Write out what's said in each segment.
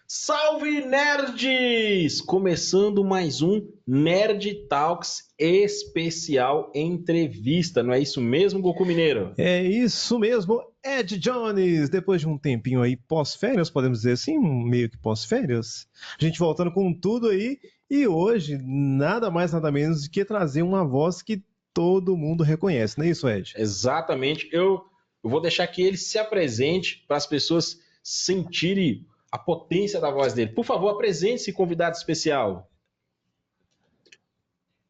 Salve nerds! Começando mais um Nerd Talks especial entrevista, não é isso mesmo, Goku Mineiro? É isso mesmo, Ed Jones. Depois de um tempinho aí pós-férias, podemos dizer assim, meio que pós-férias, a gente voltando com tudo aí. E hoje, nada mais, nada menos do que trazer uma voz que todo mundo reconhece, não é isso, Ed? Exatamente, eu vou deixar que ele se apresente para as pessoas sentirem a potência da voz dele. Por favor, apresente-se, convidado especial.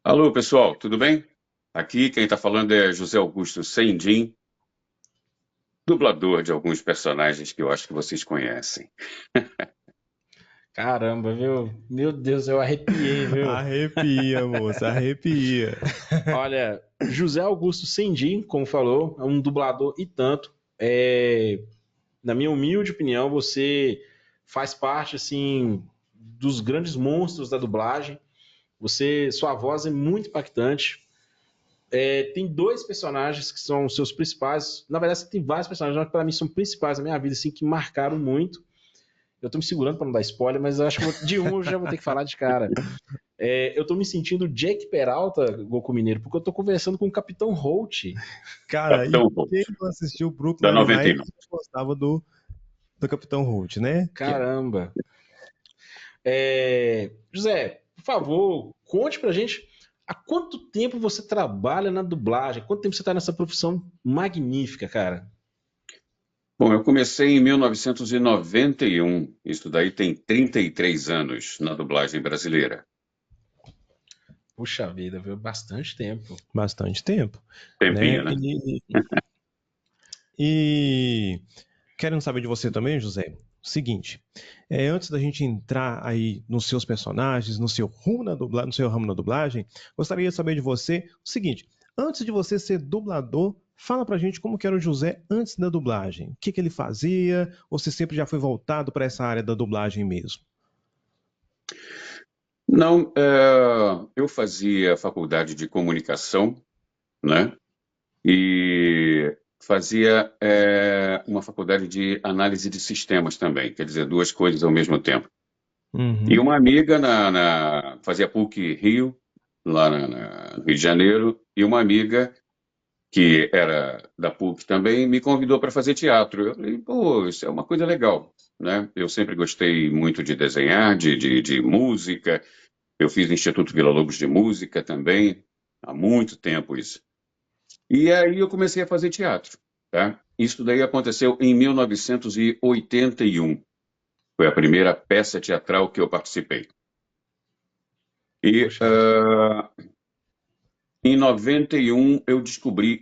Alô, pessoal, tudo bem? Aqui quem está falando é José Augusto Sendin, dublador de alguns personagens que eu acho que vocês conhecem. Caramba, viu? Meu Deus, eu arrepiei, viu? Arrepia, moça, arrepia. Olha, José Augusto Sendin, como falou, é um dublador e tanto. Na minha humilde opinião, você faz parte assim dos grandes monstros da dublagem. Sua voz é muito impactante. Tem dois personagens que são os seus principais. Na verdade, você tem vários personagens que para mim são principais na minha vida, assim, que marcaram muito. Eu tô me segurando para não dar spoiler, mas eu acho que de um eu já vou ter que falar de cara. Eu tô me sentindo Jake Peralta, Goku Mineiro, porque eu tô conversando com o Capitão Holt. Cara, e Capitão Holt, quem não assistiu da Brooklyn Nine-Nine 91. gostava do Capitão Holt, né? Caramba. José, por favor, conte pra gente há quanto tempo você trabalha na dublagem? Quanto tempo você está nessa profissão magnífica, cara? Bom, eu comecei em 1991, isso daí tem 33 anos na dublagem brasileira. Puxa vida, viu? Bastante tempo. Bastante tempo, né? Tempinho, né? E querendo saber de você também, José, o seguinte, antes da gente entrar aí nos seus personagens, no seu ramo na dublagem, gostaria de saber de você o seguinte, antes de você ser dublador, fala pra gente como que era o José antes da dublagem. O que que ele fazia? Ou você sempre já foi voltado para essa área da dublagem mesmo? Não, eu fazia faculdade de comunicação, né? E fazia uma faculdade de análise de sistemas também, quer dizer, duas coisas ao mesmo tempo. E Uhum. uma amiga fazia PUC Rio, lá no Rio de Janeiro, e uma amiga que era da PUC também me convidou para fazer teatro. Eu falei, pô, isso é uma coisa legal, né? Eu sempre gostei muito de desenhar, de música. Eu fiz Instituto Vila-Lobos de Música também, há muito tempo isso. E aí eu comecei a fazer teatro, tá? Isso daí aconteceu em 1981. Foi a primeira peça teatral que eu participei. E Poxa vida. em 91 eu descobri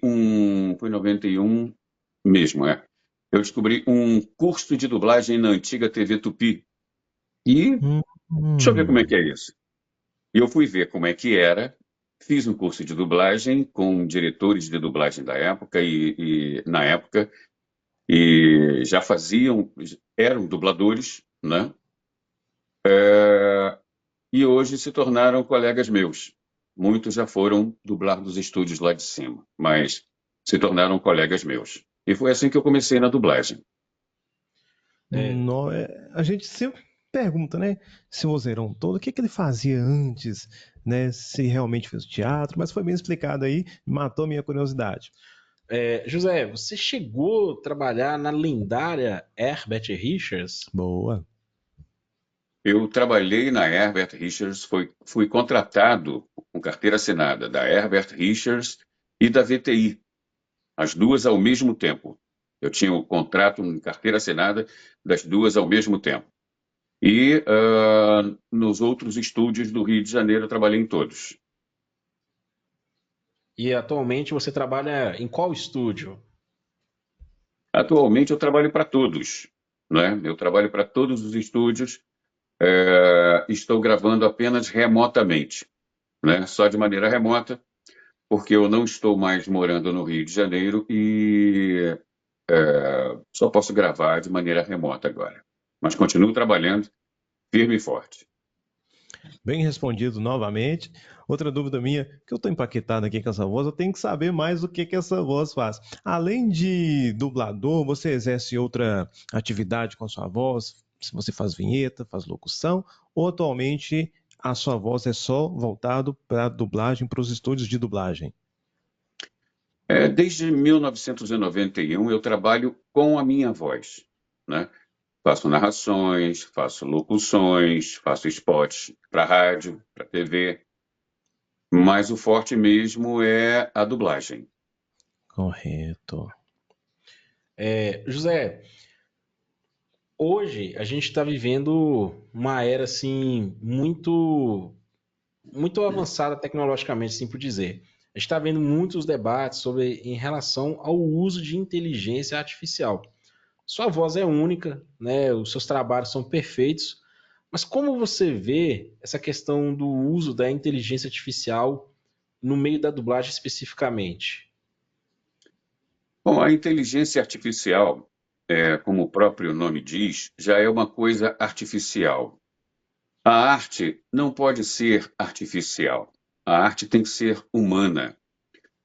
foi 91 mesmo, é. Eu descobri um curso de dublagem na antiga TV Tupi. E deixa eu ver como é Hum. que é isso. E eu fui ver como é que era, fiz um curso de dublagem com diretores de dublagem da época e na época e já eram dubladores, né? E hoje se tornaram colegas meus. Muitos já foram dublar dos estúdios lá de cima, mas se tornaram colegas meus. E foi assim que eu comecei na dublagem. É, A gente sempre pergunta, né? Esse vozeirão todo, o que que ele fazia antes, né? Se realmente fez teatro, mas foi bem explicado aí, matou minha curiosidade. José, você chegou a trabalhar na lendária Herbert Richards? Boa. Eu trabalhei na Herbert Richards, fui contratado com carteira assinada da Herbert Richards e da VTI, as duas ao mesmo tempo. Eu tinha o contrato em carteira assinada das duas ao mesmo tempo. E nos outros estúdios do Rio de Janeiro eu trabalhei em todos. E atualmente você trabalha em qual estúdio? Atualmente eu trabalho para todos, né? Eu trabalho para todos os estúdios. Estou gravando apenas remotamente, né? Só de maneira remota, porque eu não estou mais morando no Rio de Janeiro e só posso gravar de maneira remota agora. Mas continuo trabalhando firme e forte. Bem respondido novamente. Outra dúvida minha, que eu tô empaquetado aqui com essa voz, eu tenho que saber mais o que que essa voz faz. Além de dublador, você exerce outra atividade com a sua voz? Se você faz vinheta, faz locução, ou atualmente a sua voz é só voltado para dublagem, para os estúdios de dublagem? Desde 1991 eu trabalho com a minha voz, né? Faço narrações, faço locuções, faço spots para rádio, para TV, mas o forte mesmo é a dublagem. Correto. José, hoje a gente está vivendo uma era assim muito avançada tecnologicamente, assim por dizer. A gente está vendo muitos debates sobre em relação ao uso de inteligência artificial. Sua voz é única, né? Os seus trabalhos são perfeitos, mas como você vê essa questão do uso da inteligência artificial no meio da dublagem especificamente? Bom, a inteligência artificial, como o próprio nome diz, já é uma coisa artificial. A arte não pode ser artificial. A arte tem que ser humana,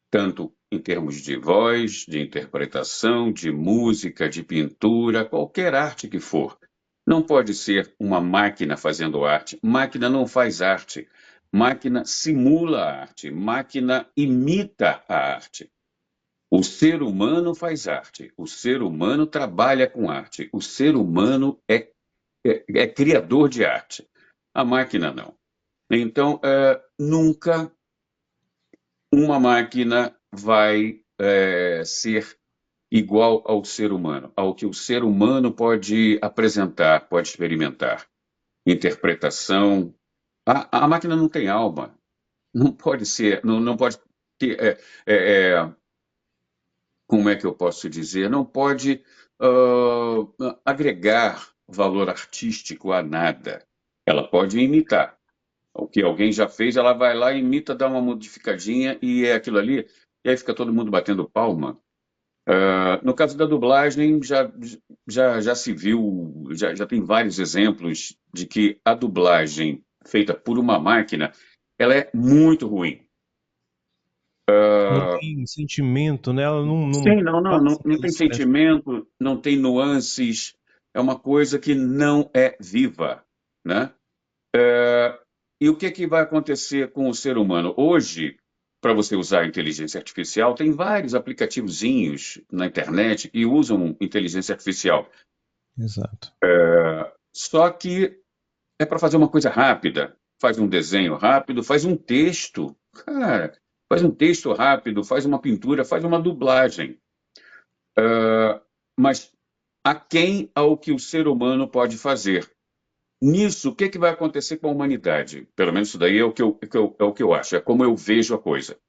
tanto em termos de voz, de interpretação, de música, de pintura, qualquer arte que for. Não pode ser uma máquina fazendo arte. Máquina não faz arte. Máquina simula a arte. Máquina imita a arte. O ser humano faz arte. O ser humano trabalha com arte. O ser humano é criador de arte. A máquina não. Então, nunca uma máquina vai ser igual ao ser humano, ao que o ser humano pode apresentar, pode experimentar. Interpretação. A máquina não tem alma. Não pode ser, não pode ter. Como é que eu posso dizer? Não pode agregar valor artístico a nada. Ela pode imitar. O que alguém já fez, ela vai lá, imita, dá uma modificadinha e é aquilo ali. E aí fica todo mundo batendo palma. No caso da dublagem, já se viu, já tem vários exemplos de que a dublagem feita por uma máquina, ela é muito ruim. Não tem sentimento, né? Ela não Sim, não passa não aquela tem expressão. sentimento, não tem nuances, é uma coisa que não é viva, né? E o que vai acontecer com o ser humano? Hoje, para você usar a inteligência artificial, tem vários aplicativozinhos na internet que usam inteligência artificial. Exato. Só que é para fazer uma coisa rápida. Faz um desenho rápido, faz um texto. Cara, faz um texto rápido, faz uma pintura, faz uma dublagem. Mas aquém ao que o ser humano pode fazer. Nisso, o que vai acontecer com a humanidade? Pelo menos isso daí é o que eu acho, é como eu vejo a coisa.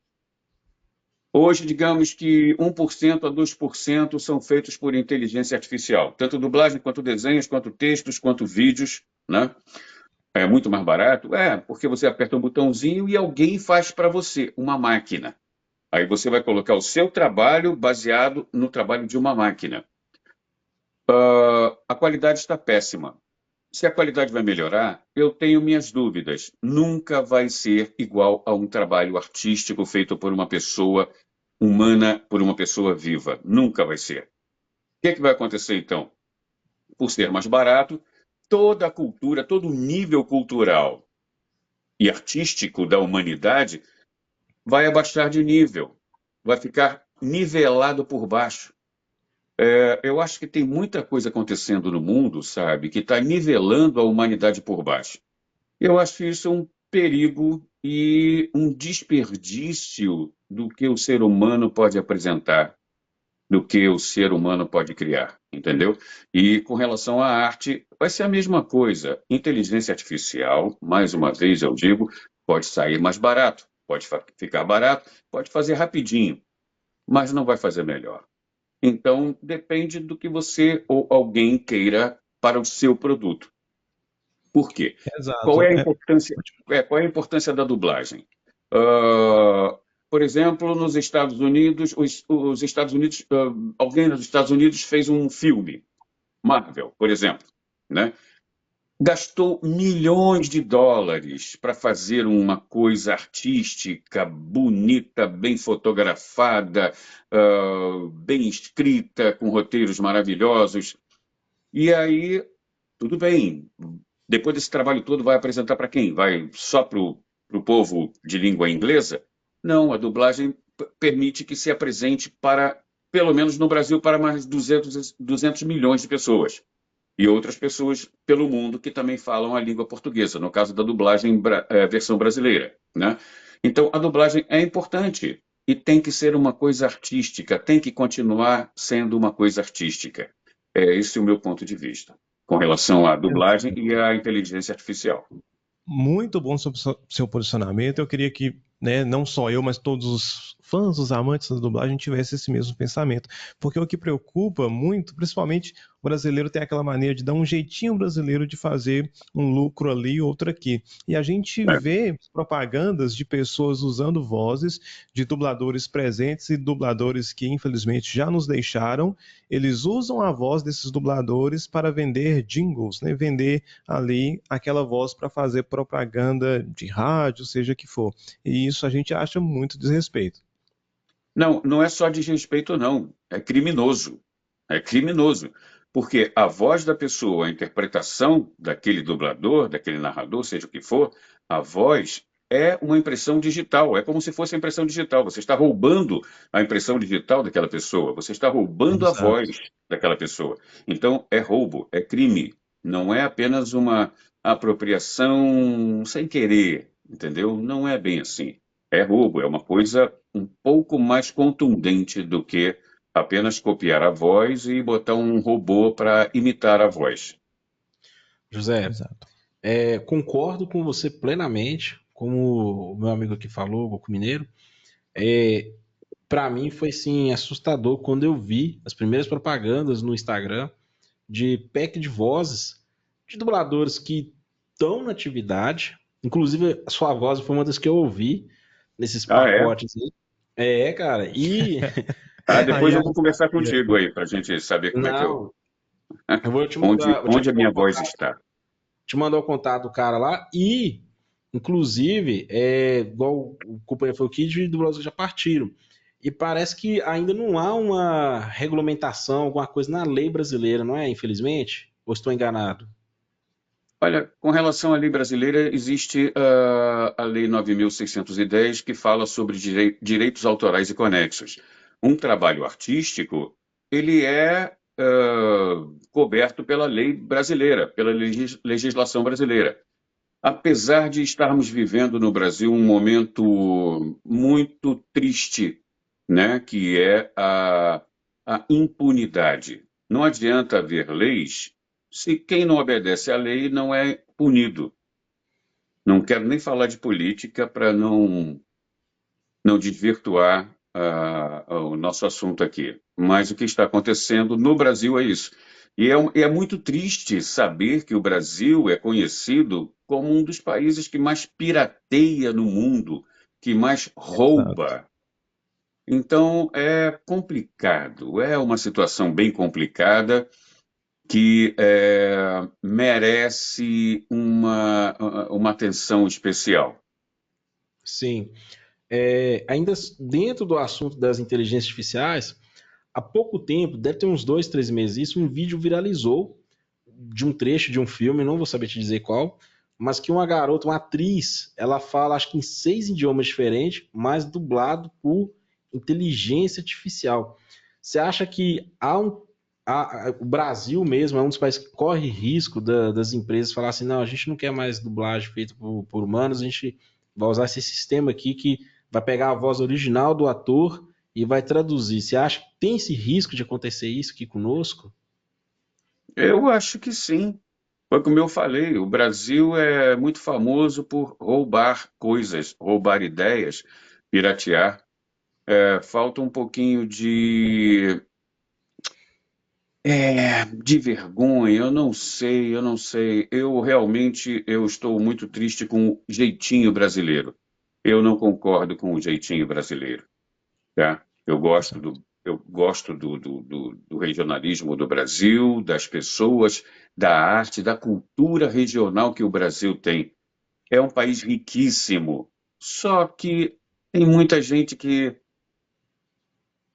Hoje, digamos que 1% a 2% são feitos por inteligência artificial, tanto dublagem, quanto desenhos, quanto textos, quanto vídeos, né? É muito mais barato? Porque você aperta um botãozinho e alguém faz para você, uma máquina. Aí você vai colocar o seu trabalho baseado no trabalho de uma máquina. A qualidade está péssima. Se a qualidade vai melhorar, eu tenho minhas dúvidas. Nunca vai ser igual a um trabalho artístico feito por uma pessoa humana, por uma pessoa viva. Nunca vai ser. O que vai acontecer então? Por ser mais barato, toda a cultura, todo o nível cultural e artístico da humanidade vai abaixar de nível, vai ficar nivelado por baixo. Eu acho que tem muita coisa acontecendo no mundo, sabe, que está nivelando a humanidade por baixo. Eu acho isso um perigo e um desperdício do que o ser humano pode apresentar, do que o ser humano pode criar, entendeu? E com relação à arte, vai ser a mesma coisa. Inteligência artificial, mais uma vez eu digo, pode sair mais barato, pode ficar barato, pode fazer rapidinho, mas não vai fazer melhor. Então, depende do que você ou alguém queira para o seu produto. Por quê? Qual Exato. é a importância, qual é a importância da dublagem? Por exemplo, nos Estados Unidos, os Estados Unidos, alguém nos Estados Unidos fez um filme, Marvel, por exemplo, né? Gastou milhões de dólares para fazer uma coisa artística, bonita, bem fotografada, bem escrita, com roteiros maravilhosos. E aí tudo bem. Depois desse trabalho todo, vai apresentar para quem? Vai só para o povo de língua inglesa? Não, a dublagem permite que se apresente para, pelo menos no Brasil, para mais 200 milhões de pessoas. E outras pessoas pelo mundo que também falam a língua portuguesa, no caso da dublagem versão brasileira, né? Então, a dublagem é importante e tem que ser uma coisa artística, tem que continuar sendo uma coisa artística. Esse é o meu ponto de vista com relação à dublagem e à inteligência artificial. Muito bom sobre o seu posicionamento. Eu queria que, né, não só eu, mas todos os fãs, os amantes da dublagem tivessem esse mesmo pensamento. Porque o que preocupa muito, principalmente o brasileiro tem aquela maneira de dar um jeitinho brasileiro de fazer um lucro ali, outro aqui. E a gente É. vê propagandas de pessoas usando vozes de dubladores presentes e dubladores que infelizmente já nos deixaram. Eles usam a voz desses dubladores para vender jingles, né? Vender ali aquela voz para fazer propaganda de rádio, seja que for. E isso a gente acha muito desrespeito. Não, não é só desrespeito, não. É criminoso. É criminoso. Porque a voz da pessoa, a interpretação daquele dublador, daquele narrador, seja o que for, a voz é uma impressão digital. É como se fosse a impressão digital. Você está roubando a impressão digital daquela pessoa. Você está roubando a Exato. voz daquela pessoa. Então, é roubo, é crime. Não é apenas uma apropriação sem querer, entendeu? Não é bem assim. É roubo, é uma coisa um pouco mais contundente do que apenas copiar a voz e botar um robô para imitar a voz. José, Exato. concordo com você plenamente, como o meu amigo aqui falou, o Goku Mineiro. É, para mim foi sim assustador quando eu vi as primeiras propagandas no Instagram de pack de vozes de dubladores que estão na atividade. Inclusive, a sua voz foi uma das que eu ouvi nesses Ah, é? pacotes aí. Cara, e Ah, Aí depois eu eu não vou conversar sabia. contigo aí, para a gente saber como é que eu. não, eu vou te Onde, mandar, vou onde a minha voz está. te mandar o contato do cara lá e, inclusive, igual o companheiro falou, que de dubladores já partiram. E parece que ainda não há uma regulamentação, alguma coisa na lei brasileira, não é? Infelizmente? Ou estou enganado? Olha, com relação à lei brasileira, existe a Lei 9.610, que fala sobre direitos autorais e conexos. Um trabalho artístico, ele é coberto pela lei brasileira, pela legislação brasileira. Apesar de estarmos vivendo no Brasil um momento muito triste, né, que é a impunidade. Não adianta haver leis se quem não obedece à lei não é punido. Não quero nem falar de política para não desvirtuar o nosso assunto aqui. Mas o que está acontecendo no Brasil é isso. E é muito triste saber que o Brasil é conhecido como um dos países que mais pirateia no mundo, que mais Exato. rouba. Então, é complicado, é uma situação bem complicada que merece uma atenção especial. Sim. Ainda dentro do assunto das inteligências artificiais, há pouco tempo, deve ter uns 2, 3 meses, isso, um vídeo viralizou de um trecho de um filme, não vou saber te dizer qual, mas que uma garota, uma atriz, ela fala, acho que em 6 idiomas diferentes, mas dublado por inteligência artificial. Você acha que o Brasil mesmo é um dos países que corre risco das empresas falar assim, não, a gente não quer mais dublagem feita por humanos, a gente vai usar esse sistema aqui que vai pegar a voz original do ator e vai traduzir. Você acha que tem esse risco de acontecer isso aqui conosco? Eu acho que sim. Foi como eu falei, o Brasil é muito famoso por roubar coisas, roubar ideias, piratear. Falta um pouquinho de vergonha, eu não sei, eu não sei. Eu realmente eu estou muito triste com o jeitinho brasileiro. Eu não concordo com o jeitinho brasileiro, tá? Eu gosto do regionalismo do Brasil, das pessoas, da arte, da cultura regional que o Brasil tem. É um país riquíssimo, só que tem muita gente que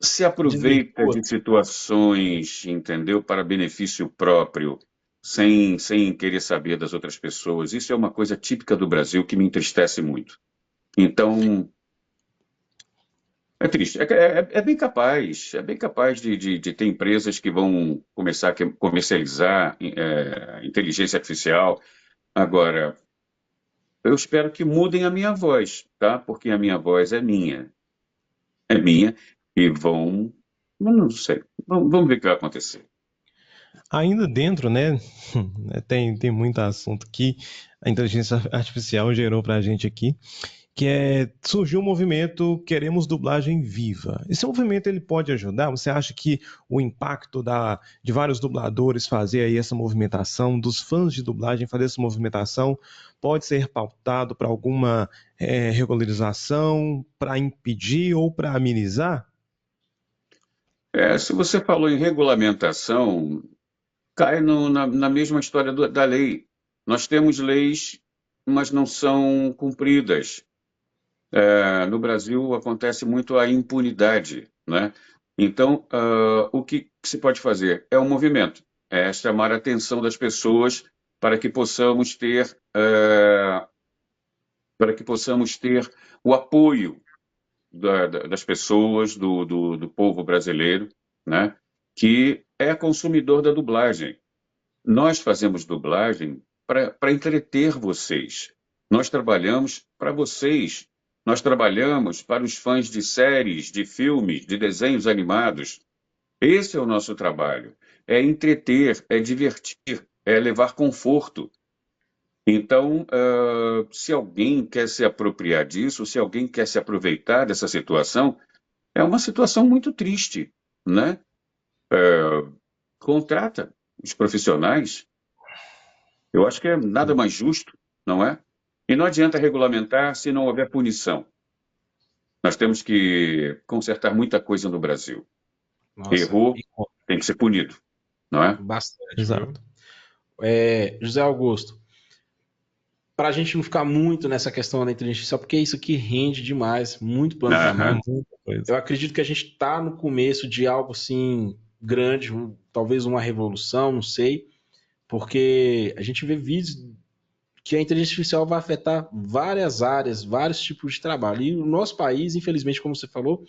se aproveita Desvirtua. de situações, entendeu? Para benefício próprio, sem querer saber das outras pessoas. Isso é uma coisa típica do Brasil que me entristece muito. Então, é triste. É bem capaz de ter empresas que vão começar a comercializar inteligência artificial. Agora, eu espero que mudem a minha voz, tá? Porque a minha voz é minha, e não sei, vamos ver o que vai acontecer. Ainda dentro, né? Tem muito assunto que a inteligência artificial gerou para a gente aqui, surgiu um movimento Queremos Dublagem Viva. Esse movimento ele pode ajudar? Você acha que o impacto de vários dubladores fazer aí essa movimentação, dos fãs de dublagem fazer essa movimentação, pode ser pautado para alguma regularização, para impedir ou para amenizar? Se você falou em regulamentação, cai na mesma história da lei. Nós temos leis, mas não são cumpridas. No Brasil acontece muito a impunidade, né? Então, o que se pode fazer? É um movimento, é chamar a atenção das pessoas para que possamos ter, o apoio das pessoas, do povo brasileiro, né? Que é consumidor da dublagem. Nós fazemos dublagem para entreter vocês. Nós trabalhamos para vocês. Nós trabalhamos para os fãs de séries, de filmes, de desenhos animados. Esse é o nosso trabalho. É entreter, é divertir, é levar conforto. Então, se alguém quer se apropriar disso, se alguém quer se aproveitar dessa situação, é uma situação muito triste, né? Contrata os profissionais. Eu acho que é nada mais justo, não é? E não adianta regulamentar se não houver punição. Nós temos que consertar muita coisa no Brasil. Nossa, Errou, tem que ser punido, não é? bastante, Exato. viu? José Augusto, para a gente não ficar muito nessa questão da inteligência artificial, porque isso aqui rende demais, muito pano para Aham. manga. Eu acredito que a gente está no começo de algo assim grande, talvez uma revolução, não sei, porque a gente vê vídeos que a inteligência artificial vai afetar várias áreas, vários tipos de trabalho. E o nosso país, infelizmente, como você falou,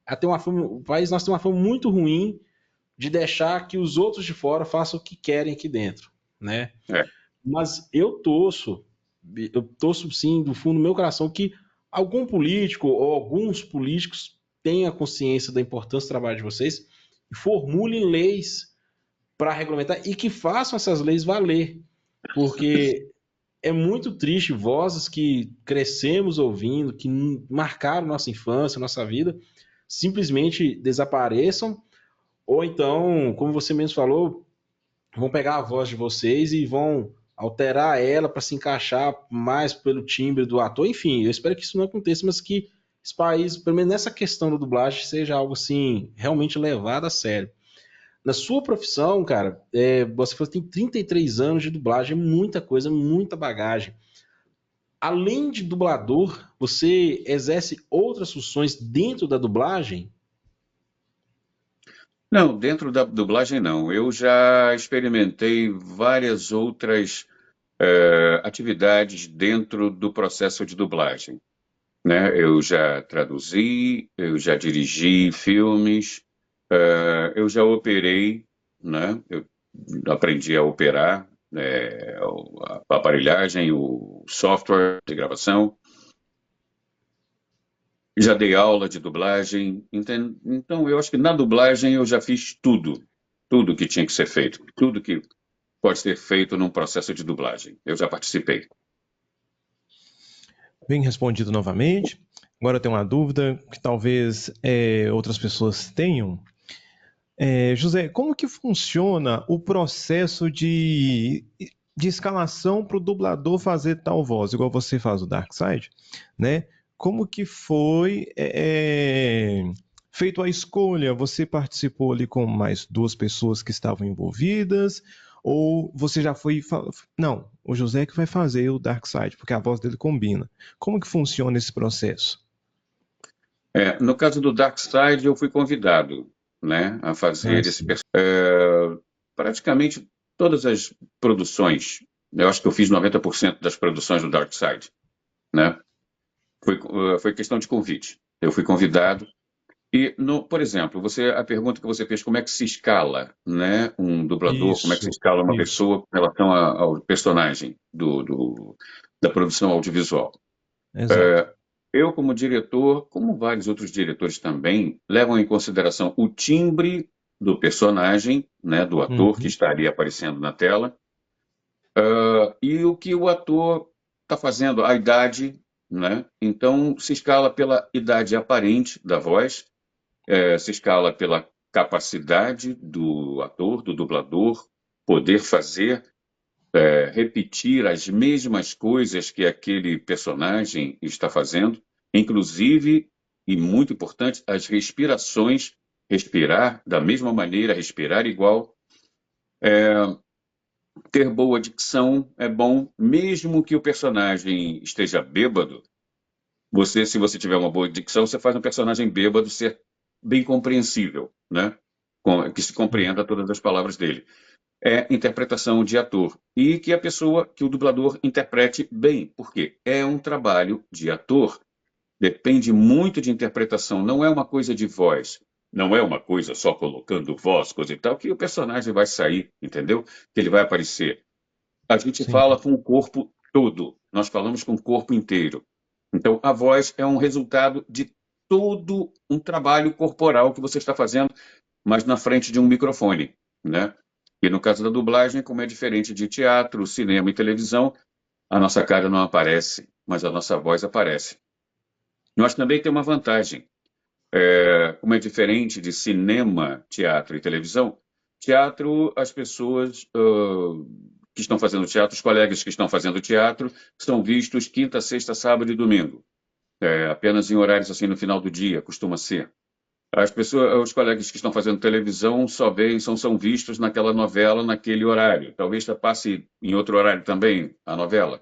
o país nós temos uma fama muito ruim de deixar que os outros de fora façam o que querem aqui dentro, né? É. Mas eu torço sim do fundo do meu coração que algum político ou alguns políticos tenham consciência da importância do trabalho de vocês e formulem leis para regulamentar e que façam essas leis valer, porque é muito triste vozes que crescemos ouvindo, que marcaram nossa infância, nossa vida, simplesmente desapareçam, ou então, como você mesmo falou, vão pegar a voz de vocês e vão alterar ela para se encaixar mais pelo timbre do ator. Enfim, eu espero que isso não aconteça, mas que esse país, pelo menos nessa questão da dublagem, seja algo assim, realmente levado a sério. Na sua profissão, cara, você falou que tem 33 anos de dublagem, muita coisa, muita bagagem. Além de dublador, você exerce outras funções dentro da dublagem? Não, dentro da dublagem não. Eu já experimentei várias outras atividades dentro do processo de dublagem, né? Eu já traduzi, eu já dirigi filmes, eu já operei, né? Eu aprendi a operar a aparelhagem, o software de gravação. Já dei aula de dublagem, então eu acho que na dublagem eu já fiz tudo que tinha que ser feito, tudo que pode ser feito num processo de dublagem. Eu já participei. Bem respondido novamente. Agora eu tenho uma dúvida que talvez outras pessoas tenham. José, como que funciona o processo de escalação para o dublador fazer tal voz, igual você faz o Darkseid, né? Como que foi feito a escolha? Você participou ali com mais duas pessoas que estavam envolvidas? Ou você já foi... Não, o José que vai fazer o Darkseid, porque a voz dele combina. Como que funciona esse processo? No caso do Darkseid, eu fui convidado, né, a fazer esse personagem. Praticamente todas as produções. Eu acho que eu fiz 90% das produções do Dark Side, né? Foi questão de convite. Eu fui convidado. E, por exemplo, a pergunta que você fez, como é que se escala, né, um dublador, como é que se Isso, escala uma isso. pessoa com relação ao personagem da produção audiovisual? Exato. Eu, como diretor, como vários outros diretores também, levam em consideração o timbre do personagem, né, do ator que Uhum. está ali aparecendo na tela, e o que o ator está fazendo, a idade, né? Então, se escala pela idade aparente da voz, se escala pela capacidade do ator, do dublador, poder fazer, repetir as mesmas coisas que aquele personagem está fazendo, inclusive, e muito importante, as respirações, respirar da mesma maneira, respirar igual. Ter boa dicção é bom, mesmo que o personagem esteja bêbado. Se você tiver uma boa dicção, você faz um personagem bêbado ser bem compreensível, né? Que se Sim. compreenda todas as palavras dele. É interpretação de ator. E que o dublador interprete bem, porque é um trabalho de ator. Depende muito de interpretação, não é uma coisa de voz. Não é uma coisa só colocando voz, coisa e tal, que o personagem vai sair, entendeu? Que ele vai aparecer. A gente Sim. fala com o corpo todo, nós falamos com o corpo inteiro. Então, a voz é um resultado de todo um trabalho corporal que você está fazendo, mas na frente de um microfone, né? E no caso da dublagem, como é diferente de teatro, cinema e televisão, a nossa cara não aparece, mas a nossa voz aparece. Nós também temos uma vantagem. Como é diferente de cinema, teatro e televisão, teatro, as pessoas que estão fazendo teatro, os colegas que estão fazendo teatro, são vistos quinta, sexta, sábado e domingo. Apenas em horários assim no final do dia, costuma ser. Os colegas que estão fazendo televisão são vistos naquela novela, naquele horário. Talvez passe em outro horário também a novela.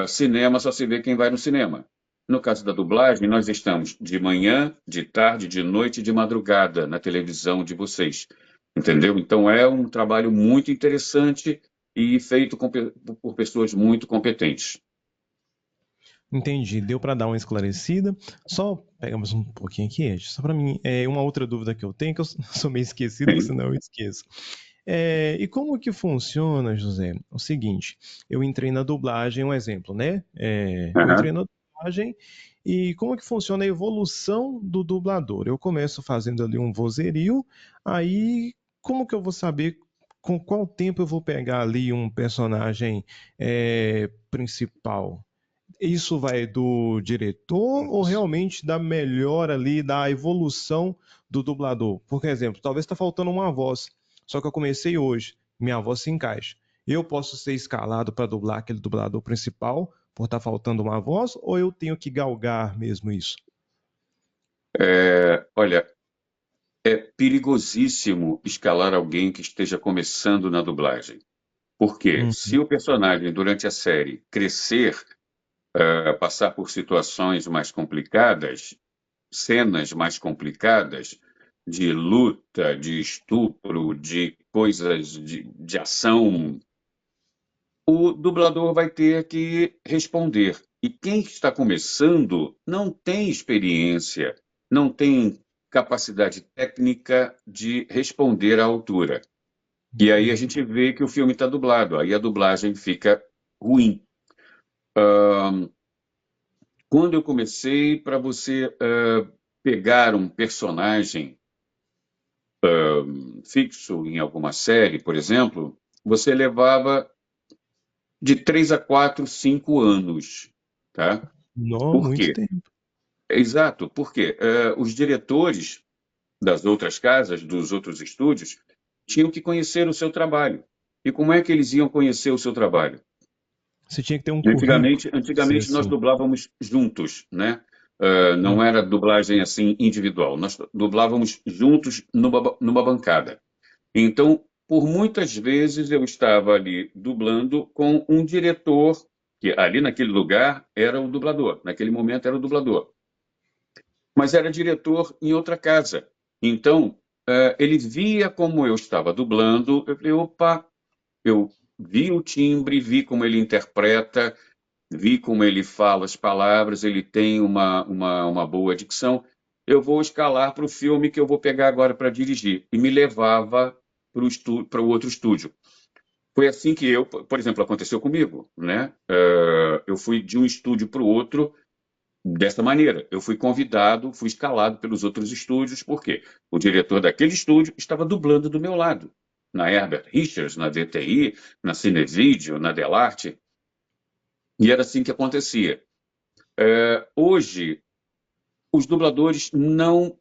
Cinema só se vê quem vai no cinema. No caso da dublagem, nós estamos de manhã, de tarde, de noite e de madrugada na televisão de vocês. Entendeu? Então é um trabalho muito interessante e feito por pessoas muito competentes. Entendi. Deu para dar uma esclarecida. Só pegamos um pouquinho aqui, Ed. Só para mim, uma outra dúvida que eu tenho, que eu sou meio esquecido, que Sim. senão eu esqueço. E como que funciona, José? O seguinte, eu entrei na dublagem, um exemplo, né? Eu Aham. entrei na dublagem e como que funciona a evolução do dublador? Eu começo fazendo ali um vozerio, aí como que eu vou saber com qual tempo eu vou pegar ali um personagem principal? Isso vai do diretor ou realmente da melhora ali, da evolução do dublador? Por exemplo, talvez está faltando uma voz, só que eu comecei hoje, minha voz se encaixa. Eu posso ser escalado para dublar aquele dublador principal por estar faltando uma voz ou eu tenho que galgar mesmo isso? Olha, é perigosíssimo escalar alguém que esteja começando na dublagem. Porque se Uhum. o personagem, durante a série, crescer, passar por situações mais complicadas, cenas mais complicadas, de luta, de estupro, de coisas de ação, o dublador vai ter que responder. E quem está começando não tem experiência, não tem capacidade técnica de responder à altura. E aí a Entendi. gente vê que o filme está dublado, aí a dublagem fica ruim. Quando eu comecei, para você pegar um personagem fixo em alguma série, por exemplo, você levava de 3 a 4, 5 anos. Tá? Não, Por muito quê? tempo. Exato, porque os diretores das outras casas, dos outros estúdios, tinham que conhecer o seu trabalho. E como é que eles iam conhecer o seu trabalho? Você tinha que ter um currículo, dizer Antigamente nós assim. dublávamos juntos, né? Não Hum. era dublagem assim individual. Nós dublávamos juntos numa bancada. Então, por muitas vezes eu estava ali dublando com um diretor que ali naquele lugar era o dublador, naquele momento era o dublador, mas era diretor em outra casa. Então, ele via como eu estava dublando, eu falei, opa, eu vi o timbre, vi como ele interpreta, vi como ele fala as palavras, ele tem uma boa dicção. Eu vou escalar para o filme que eu vou pegar agora para dirigir. E me levava para o outro estúdio. Foi assim que por exemplo, aconteceu comigo, né? Eu fui de um estúdio para o outro dessa maneira. Eu fui convidado, fui escalado pelos outros estúdios, porque o diretor daquele estúdio estava dublando do meu lado. Na Herbert Richards, na DTI, na Cinevídeo, na Delarte. E era assim que acontecia. Hoje, os dubladores não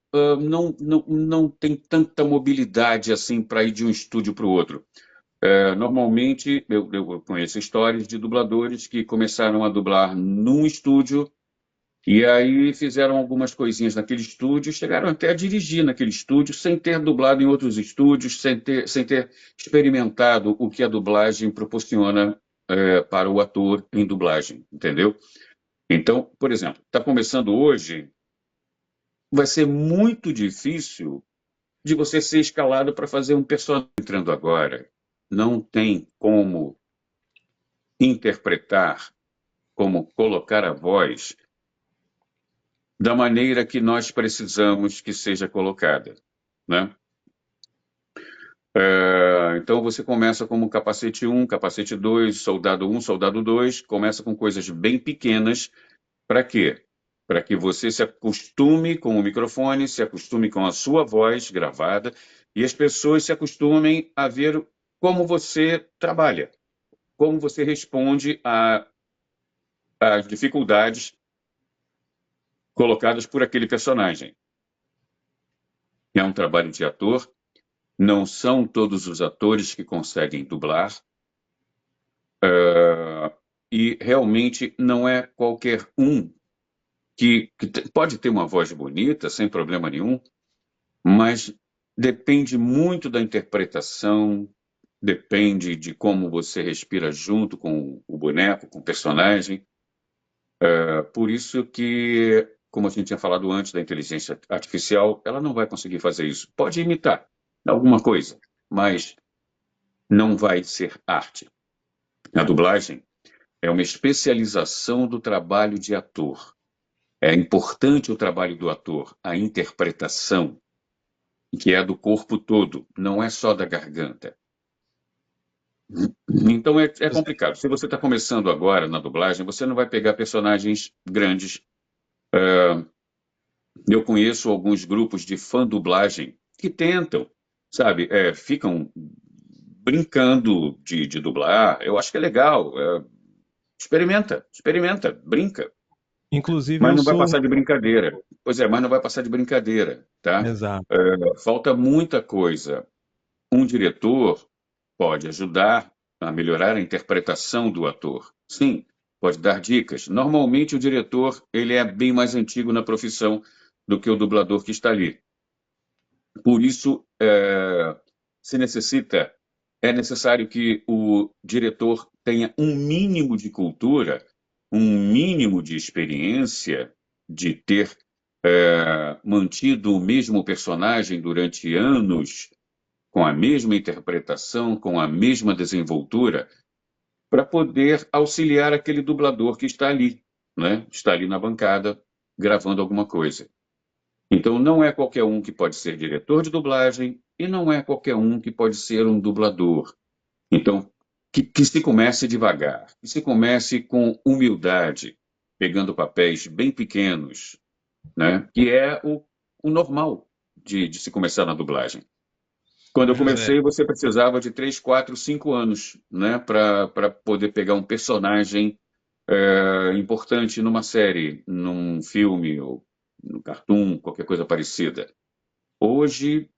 têm tanta mobilidade assim para ir de um estúdio para o outro. Normalmente, eu conheço histórias de dubladores que começaram a dublar num estúdio e aí fizeram algumas coisinhas naquele estúdio, chegaram até a dirigir naquele estúdio, sem ter dublado em outros estúdios, sem ter experimentado o que a dublagem proporciona para o ator em dublagem, entendeu? Então, por exemplo, está começando hoje, vai ser muito difícil de você ser escalado para fazer um personagem entrando agora. Não tem como interpretar, como colocar a voz da maneira que nós precisamos que seja colocada, né? Então você começa como capacete 1, capacete 2, soldado 1, soldado 2, começa com coisas bem pequenas. Para quê? Para que você se acostume com o microfone, se acostume com a sua voz gravada e as pessoas se acostumem a ver como você trabalha, como você responde às dificuldades colocadas por aquele personagem. É um trabalho de ator, não são todos os atores que conseguem dublar, e realmente não é qualquer um que pode ter uma voz bonita, sem problema nenhum, mas depende muito da interpretação, depende de como você respira junto com o boneco, com o personagem. Por isso que, como a gente tinha falado antes da inteligência artificial, ela não vai conseguir fazer isso. Pode imitar alguma coisa, mas não vai ser arte. A dublagem é uma especialização do trabalho de ator. É importante o trabalho do ator, a interpretação, que é do corpo todo, não é só da garganta. Então é complicado. Se você está começando agora na dublagem, você não vai pegar personagens grandes. Eu conheço alguns grupos de fã-dublagem que tentam, sabe, ficam brincando de dublar. Eu acho que é legal. Experimenta, brinca. Inclusive, Mas eu não vai sou. passar de brincadeira. Pois é, mas não vai passar de brincadeira, tá? Exato. Falta muita coisa. Um diretor pode ajudar a melhorar a interpretação do ator. Sim, pode dar dicas. Normalmente o diretor ele é bem mais antigo na profissão do que o dublador que está ali. Por isso, é necessário que o diretor tenha um mínimo de cultura, um mínimo de experiência, de ter mantido o mesmo personagem durante anos, com a mesma interpretação, com a mesma desenvoltura, para poder auxiliar aquele dublador que está ali, né? Está ali na bancada, gravando alguma coisa. Então, não é qualquer um que pode ser diretor de dublagem e não é qualquer um que pode ser um dublador. Então, que se comece devagar, que se comece com humildade, pegando papéis bem pequenos, né? Que é o normal de se começar na dublagem. Quando eu José, comecei, você precisava de 3, 4, 5 anos, né? Para poder pegar um personagem importante numa série, num filme, ou no cartoon, qualquer coisa parecida. Hoje,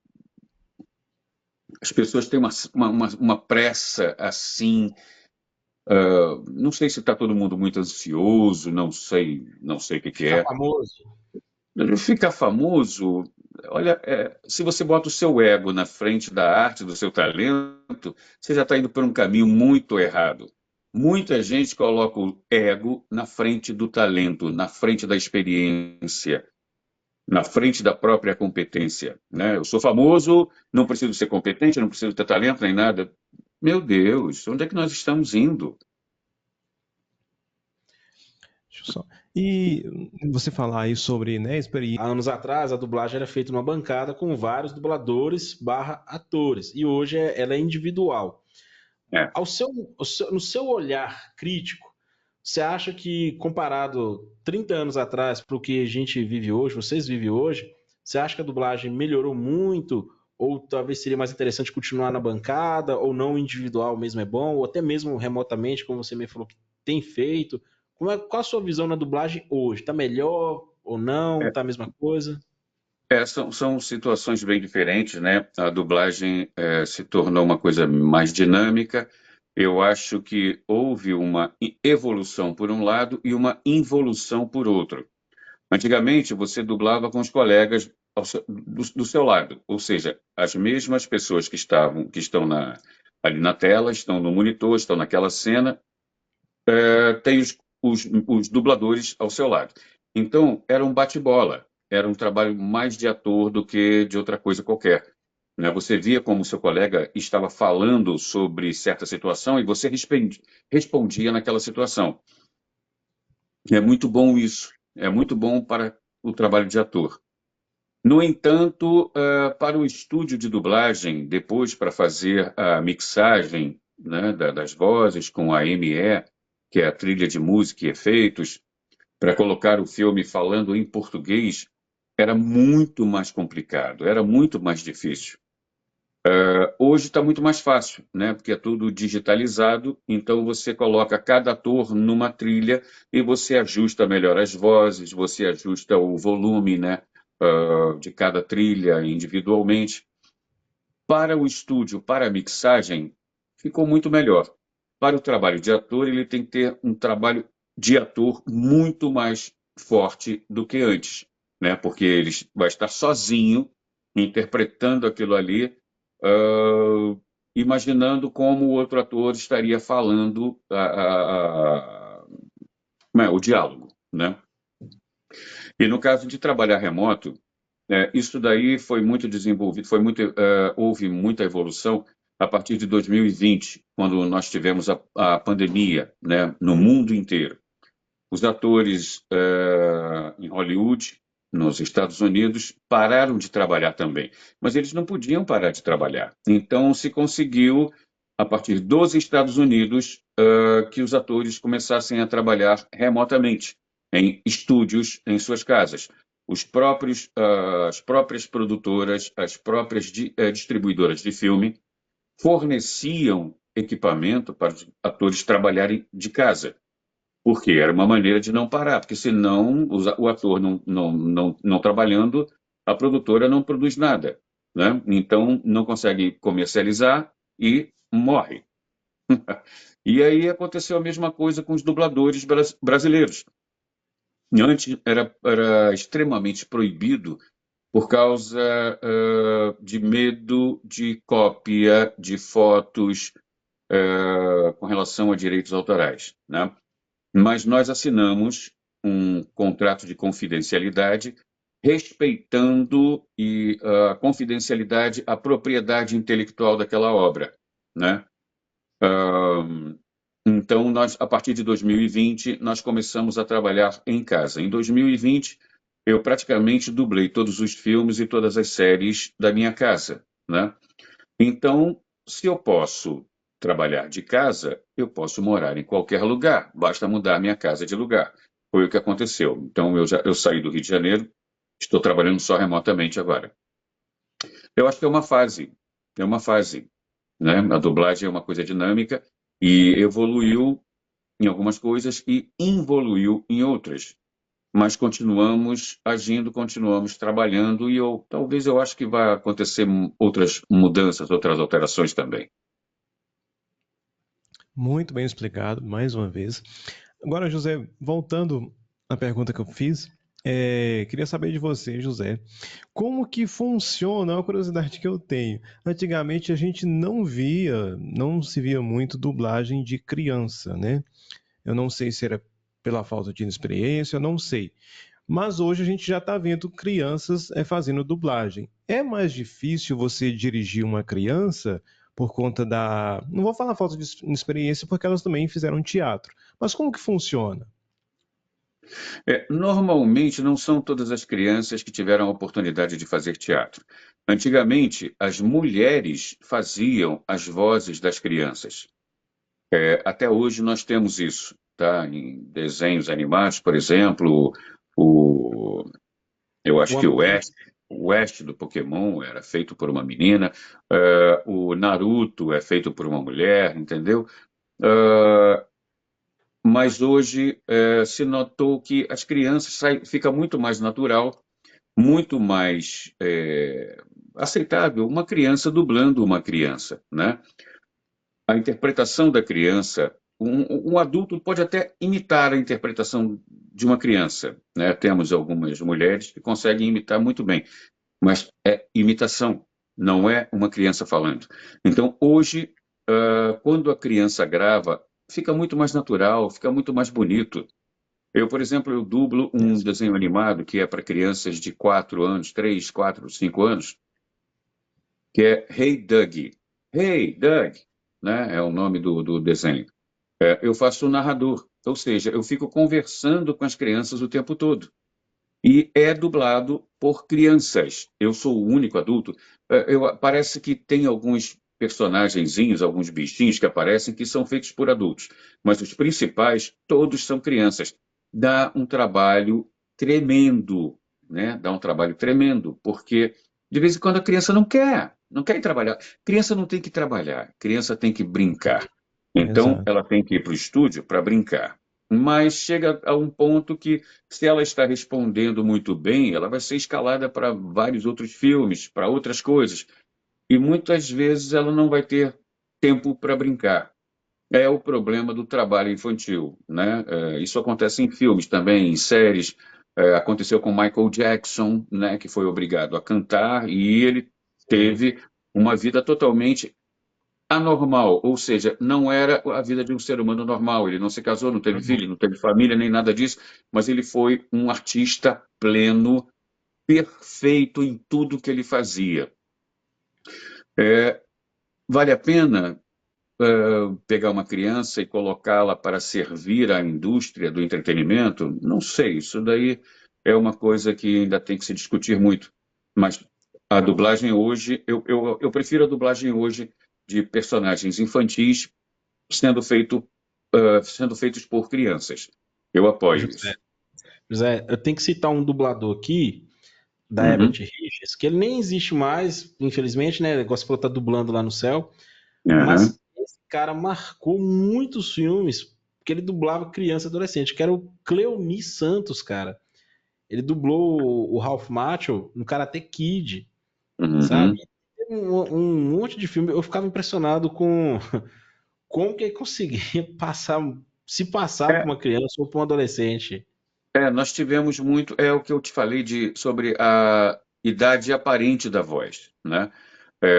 as pessoas têm uma pressa assim. Não sei se está todo mundo muito ansioso, não sei o que Ficar é. famoso. Ficar famoso, olha, se você bota o seu ego na frente da arte, do seu talento, você já está indo por um caminho muito errado. Muita gente coloca o ego na frente do talento, na frente da experiência, na frente da própria competência, né? Eu sou famoso, não preciso ser competente, não preciso ter talento nem nada. Meu Deus, onde é que nós estamos indo? Deixa eu só. E você falar aí sobre, né, experiência. Há anos atrás, a dublagem era feita numa bancada com vários dubladores barra atores, e hoje ela é individual. É, No seu olhar crítico, você acha que, comparado 30 anos atrás para o que a gente vive hoje, vocês vivem hoje, você acha que a dublagem melhorou muito? Ou talvez seria mais interessante continuar na bancada, ou não individual mesmo é bom, ou até mesmo remotamente, como você me falou que tem feito? Qual a sua visão na dublagem hoje? Está melhor ou não? é, Está a mesma coisa? são situações bem diferentes, né? A dublagem se tornou uma coisa mais dinâmica. Eu acho que houve uma evolução por um lado e uma involução por outro. Antigamente, você dublava com os colegas do seu lado, ou seja, as mesmas pessoas que estão ali na tela, estão no monitor, estão naquela cena, tem os dubladores ao seu lado. Então, era um bate-bola, era um trabalho mais de ator do que de outra coisa qualquer. Né? Você via como o seu colega estava falando sobre certa situação e você respondia naquela situação. É muito bom isso, é muito bom para o trabalho de ator. No entanto, para o estúdio de dublagem, depois para fazer a mixagem, né, das vozes com a ME, que é a trilha de música e efeitos, para colocar o filme falando em português, era muito mais complicado, era muito mais difícil. Hoje está muito mais fácil, né? Porque é tudo digitalizado, então você coloca cada ator numa trilha e você ajusta melhor as vozes, você ajusta o volume, né? De cada trilha individualmente. Para o estúdio, para a mixagem, ficou muito melhor. Para o trabalho de ator, ele tem que ter um trabalho de ator muito mais forte do que antes, né? Porque ele vai estar sozinho interpretando aquilo ali, ah, imaginando como o outro ator estaria falando o diálogo, né? E no caso de trabalhar remoto, isso daí foi muito desenvolvido, houve muita evolução a partir de 2020, quando nós tivemos a pandemia, né, no mundo inteiro. Os atores em Hollywood, nos Estados Unidos, pararam de trabalhar também, mas eles não podiam parar de trabalhar. Então se conseguiu, a partir dos Estados Unidos, que os atores começassem a trabalhar remotamente, em estúdios, em suas casas. As próprias produtoras, as próprias distribuidoras de filme forneciam equipamento para os atores trabalharem de casa, porque era uma maneira de não parar, porque senão o ator não trabalhando, a produtora não produz nada, né? Então não consegue comercializar e morre. E aí aconteceu a mesma coisa com os dubladores brasileiros. Antes era extremamente proibido por causa de medo de cópia de fotos com relação a direitos autorais, né? Mas nós assinamos um contrato de confidencialidade respeitando a confidencialidade, a propriedade intelectual daquela obra, né? Então, a partir de 2020, nós começamos a trabalhar em casa. Em 2020, eu praticamente dublei todos os filmes e todas as séries da minha casa, né? Então, se eu posso trabalhar de casa, eu posso morar em qualquer lugar, basta mudar a minha casa de lugar. Foi o que aconteceu. Então, eu saí do Rio de Janeiro, estou trabalhando só remotamente agora. Eu acho que é uma fase, né? A dublagem é uma coisa dinâmica e evoluiu em algumas coisas e involuiu em outras. Mas continuamos agindo, continuamos trabalhando e talvez eu acho que vai acontecer outras mudanças, outras alterações também. Muito bem explicado, mais uma vez. Agora, José, voltando à pergunta que eu fiz, queria saber de você, José, como que funciona, é uma curiosidade que eu tenho. Antigamente a gente não se via muito dublagem de criança, né? Eu não sei se era pela falta de experiência, eu não sei. Mas hoje a gente já está vendo crianças fazendo dublagem. É mais difícil você dirigir uma criança? por conta da... Não vou falar falta de experiência, porque elas também fizeram teatro. Mas como que funciona? Normalmente não são todas as crianças que tiveram a oportunidade de fazer teatro. Antigamente, as mulheres faziam as vozes das crianças. Até hoje nós temos isso, tá? Em desenhos animados, por exemplo, eu acho que o Ash do Pokémon era feito por uma menina, o Naruto é feito por uma mulher, entendeu? Mas hoje se notou que as crianças fica muito mais natural, muito mais aceitável uma criança dublando uma criança, né? A interpretação da criança, um adulto pode até imitar a interpretação de uma criança, né? Temos algumas mulheres que conseguem imitar muito bem, mas é imitação, não é uma criança falando. Então, hoje, quando a criança grava, fica muito mais natural, fica muito mais bonito. Eu, por exemplo, eu dublo um desenho animado que é para crianças de 4 anos, 3, 4, 5 anos, que é Hey Doug. Hey Doug, né? É o nome do desenho. Eu faço o narrador, ou seja, eu fico conversando com as crianças o tempo todo. E é dublado por crianças. Eu sou o único adulto. Parece que tem alguns personagenzinhos, alguns bichinhos que aparecem que são feitos por adultos. Mas os principais, todos são crianças. Dá um trabalho tremendo, né? Dá um trabalho tremendo, porque de vez em quando a criança não quer ir trabalhar. Criança não tem que trabalhar, criança tem que brincar. Então, Exato. ela tem que ir para o estúdio para brincar. Mas chega a um ponto que, se ela está respondendo muito bem, ela vai ser escalada para vários outros filmes, para outras coisas. E muitas vezes ela não vai ter tempo para brincar. É o problema do trabalho infantil, né? Isso acontece em filmes também, em séries. Aconteceu com Michael Jackson, né, que foi obrigado a cantar e ele Sim. teve uma vida totalmente anormal, ou seja, não era a vida de um ser humano normal. Ele não se casou, não teve Uhum. filho, não teve família, nem nada disso, mas ele foi um artista pleno, perfeito em tudo que ele fazia. Vale a pena pegar uma criança e colocá-la para servir à indústria do entretenimento? Não sei, isso daí é uma coisa que ainda tem que se discutir muito. Mas a dublagem hoje, eu prefiro a dublagem hoje de personagens infantis sendo feitos por crianças. Eu apoio José, isso. José, eu tenho que citar um dublador aqui da Herbert Uhum, Richards, que ele nem existe mais, infelizmente, né? Igual você falou, tá dublando lá no céu. aham, Mas esse cara marcou muitos filmes, porque ele dublava criança e adolescente, que era o Cleoni Santos, cara. Ele dublou o Ralph Macchio no Karate Kid, sabe? uhum. Teve um monte de filme. Eu ficava impressionado com como que ele conseguia se passar por É, uma criança ou por um adolescente. nós tivemos muito, é o que eu te falei sobre a idade aparente da voz, né?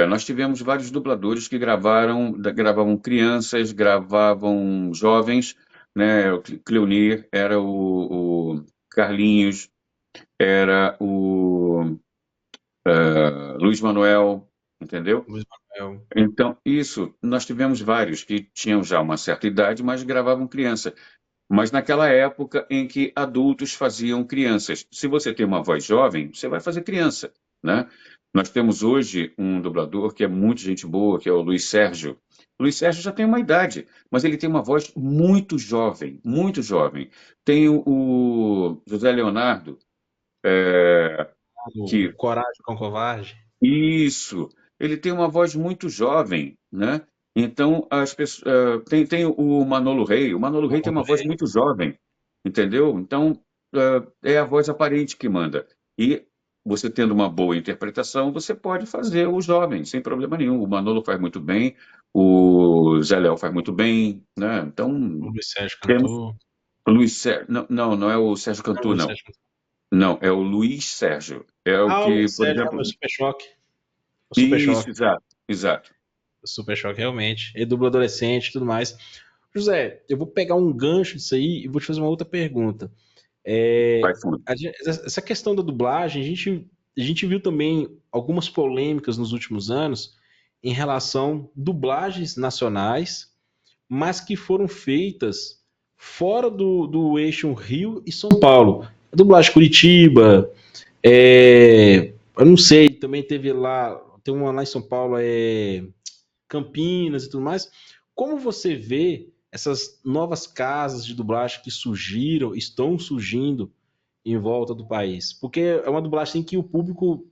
Nós tivemos vários dubladores que gravavam crianças, gravavam jovens, né? O Cleonir era o Carlinhos, era o Luiz Manuel, entendeu? Luiz Manuel. Então, isso, nós tivemos vários que tinham já uma certa idade, mas gravavam criança. Mas naquela época em que adultos faziam crianças. Se você tem uma voz jovem, você vai fazer criança, né? Nós temos hoje um dublador que é muito gente boa, que é o Luiz Sérgio. O Luiz Sérgio já tem uma idade, mas ele tem uma voz muito jovem, muito jovem. Tem o José Leonardo, O que Coragem com o Covarde. isso, ele tem uma voz muito jovem, né? Então, as pessoas, tem o Manolo Rey tem uma voz muito jovem, entendeu? Então, é a voz aparente que manda. E você tendo uma boa interpretação, você pode fazer o jovem, sem problema nenhum. O Manolo faz muito bem, o Zé Léo faz muito bem, né? O Então, Luiz Sérgio temos cantor. o Luiz Sérgio, não, não, não é o Sérgio Não, o Cantu, Luiz não. Sérgio cantor. Não, é o Luiz Sérgio. É o Ah, o que, Luiz por Sérgio é o exemplo, meu Super Choque. O Super isso, Choque. exato, exato. O Super Choque, realmente. Ele dubla adolescente e tudo mais. José, eu vou pegar um gancho disso aí e vou te fazer uma outra pergunta. Vai fundo. Essa questão da dublagem, a gente viu também algumas polêmicas nos últimos anos em relação a dublagens nacionais, mas que foram feitas fora do eixo Rio e São Paulo. A dublagem Curitiba, eu não sei, também teve lá, tem uma lá em São Paulo, Campinas e tudo mais. Como você vê essas novas casas de dublagem que surgiram, estão surgindo em volta do país? Porque é uma dublagem que o público,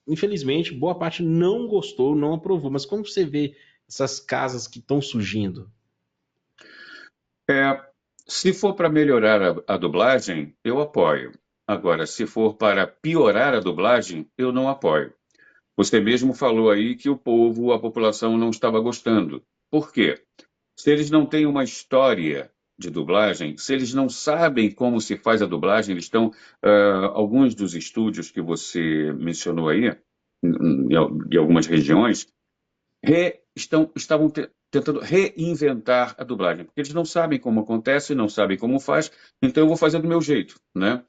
infelizmente, boa parte não gostou, não aprovou. Mas como você vê essas casas que estão surgindo? É, se for para melhorar a dublagem, eu apoio. Agora, se for para piorar a dublagem, eu não apoio. Você mesmo falou aí que o povo, a população não estava gostando. Por quê? Se eles não têm uma história de dublagem, se eles não sabem como se faz a dublagem, eles estão. Alguns dos estúdios que você mencionou aí, em algumas regiões, estavam tentando reinventar a dublagem, porque eles não sabem como acontece, não sabem como faz, então eu vou fazer do meu jeito, né?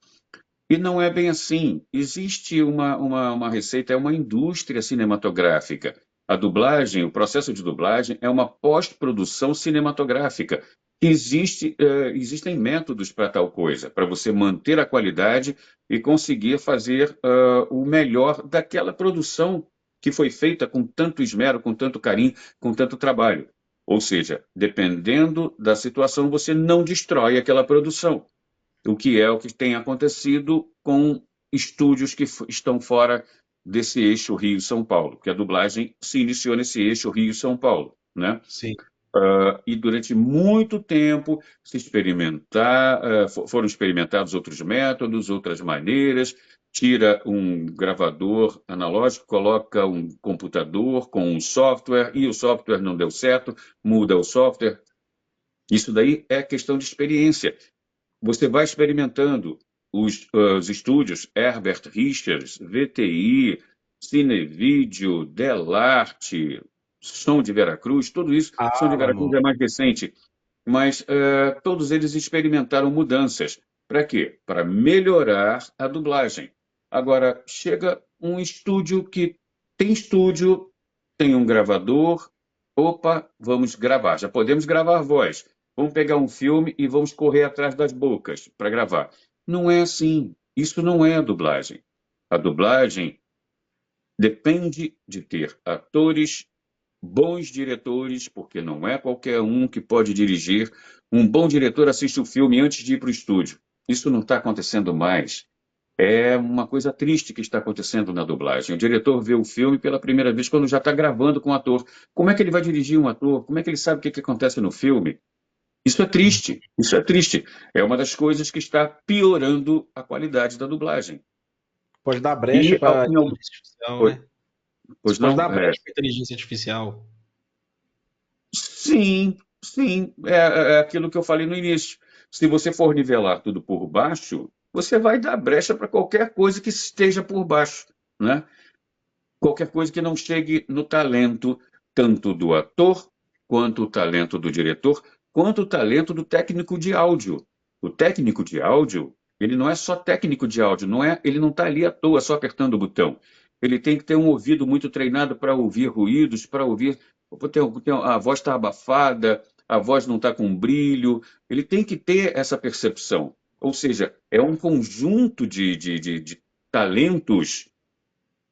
E não é bem assim. Existe uma receita, é uma indústria cinematográfica. A dublagem, o processo de dublagem é uma pós-produção cinematográfica. Existem métodos para tal coisa, para você manter a qualidade e conseguir fazer o melhor daquela produção que foi feita com tanto esmero, com tanto carinho, com tanto trabalho. Ou seja, dependendo da situação, você não destrói aquela produção, o que é o que tem acontecido com estúdios que estão fora desse eixo Rio-São Paulo, que a dublagem se iniciou nesse eixo Rio-São Paulo, né? Sim. E durante muito tempo foram experimentados outros métodos, outras maneiras. Tira um gravador analógico, coloca um computador com um software, e o software não deu certo, muda o software. Isso daí é questão de experiência. Você vai experimentando os estúdios Herbert Richards, VTI, Cinevídeo, Delarte, Som de Veracruz, tudo isso. Som de Veracruz Álamo. é mais recente, mas todos eles experimentaram mudanças. Para quê? Para melhorar a dublagem. Agora, chega um estúdio que tem estúdio, tem um gravador. Opa, vamos gravar. Já podemos gravar voz. Vamos pegar um filme e vamos correr atrás das bocas para gravar. Não é assim. Isso não é a dublagem. A dublagem depende de ter atores, bons diretores, porque não é qualquer um que pode dirigir. Um bom diretor assiste o filme antes de ir para o estúdio. Isso não está acontecendo mais. É uma coisa triste que está acontecendo na dublagem. O diretor vê o filme pela primeira vez quando já está gravando com o ator. Como é que ele vai dirigir um ator? Como é que ele sabe o que acontece no filme? Isso é triste. Isso é triste. É uma das coisas que está piorando a qualidade da dublagem. Pode dar brecha E, para inteligência artificial, pois, né? Isso pois pode não? dar brecha para inteligência artificial. Sim, sim. É aquilo que eu falei no início. Se você for nivelar tudo por baixo, você vai dar brecha para qualquer coisa que esteja por baixo, né? Qualquer coisa que não chegue no talento, tanto do ator, quanto o talento do diretor, quanto o talento do técnico de áudio. O técnico de áudio, ele não é só técnico de áudio, ele não está ali à toa só apertando o botão. Ele tem que ter um ouvido muito treinado para ouvir ruídos, para ouvir. A voz está abafada, a voz não está com brilho. Ele tem que ter essa percepção. Ou seja, é um conjunto de talentos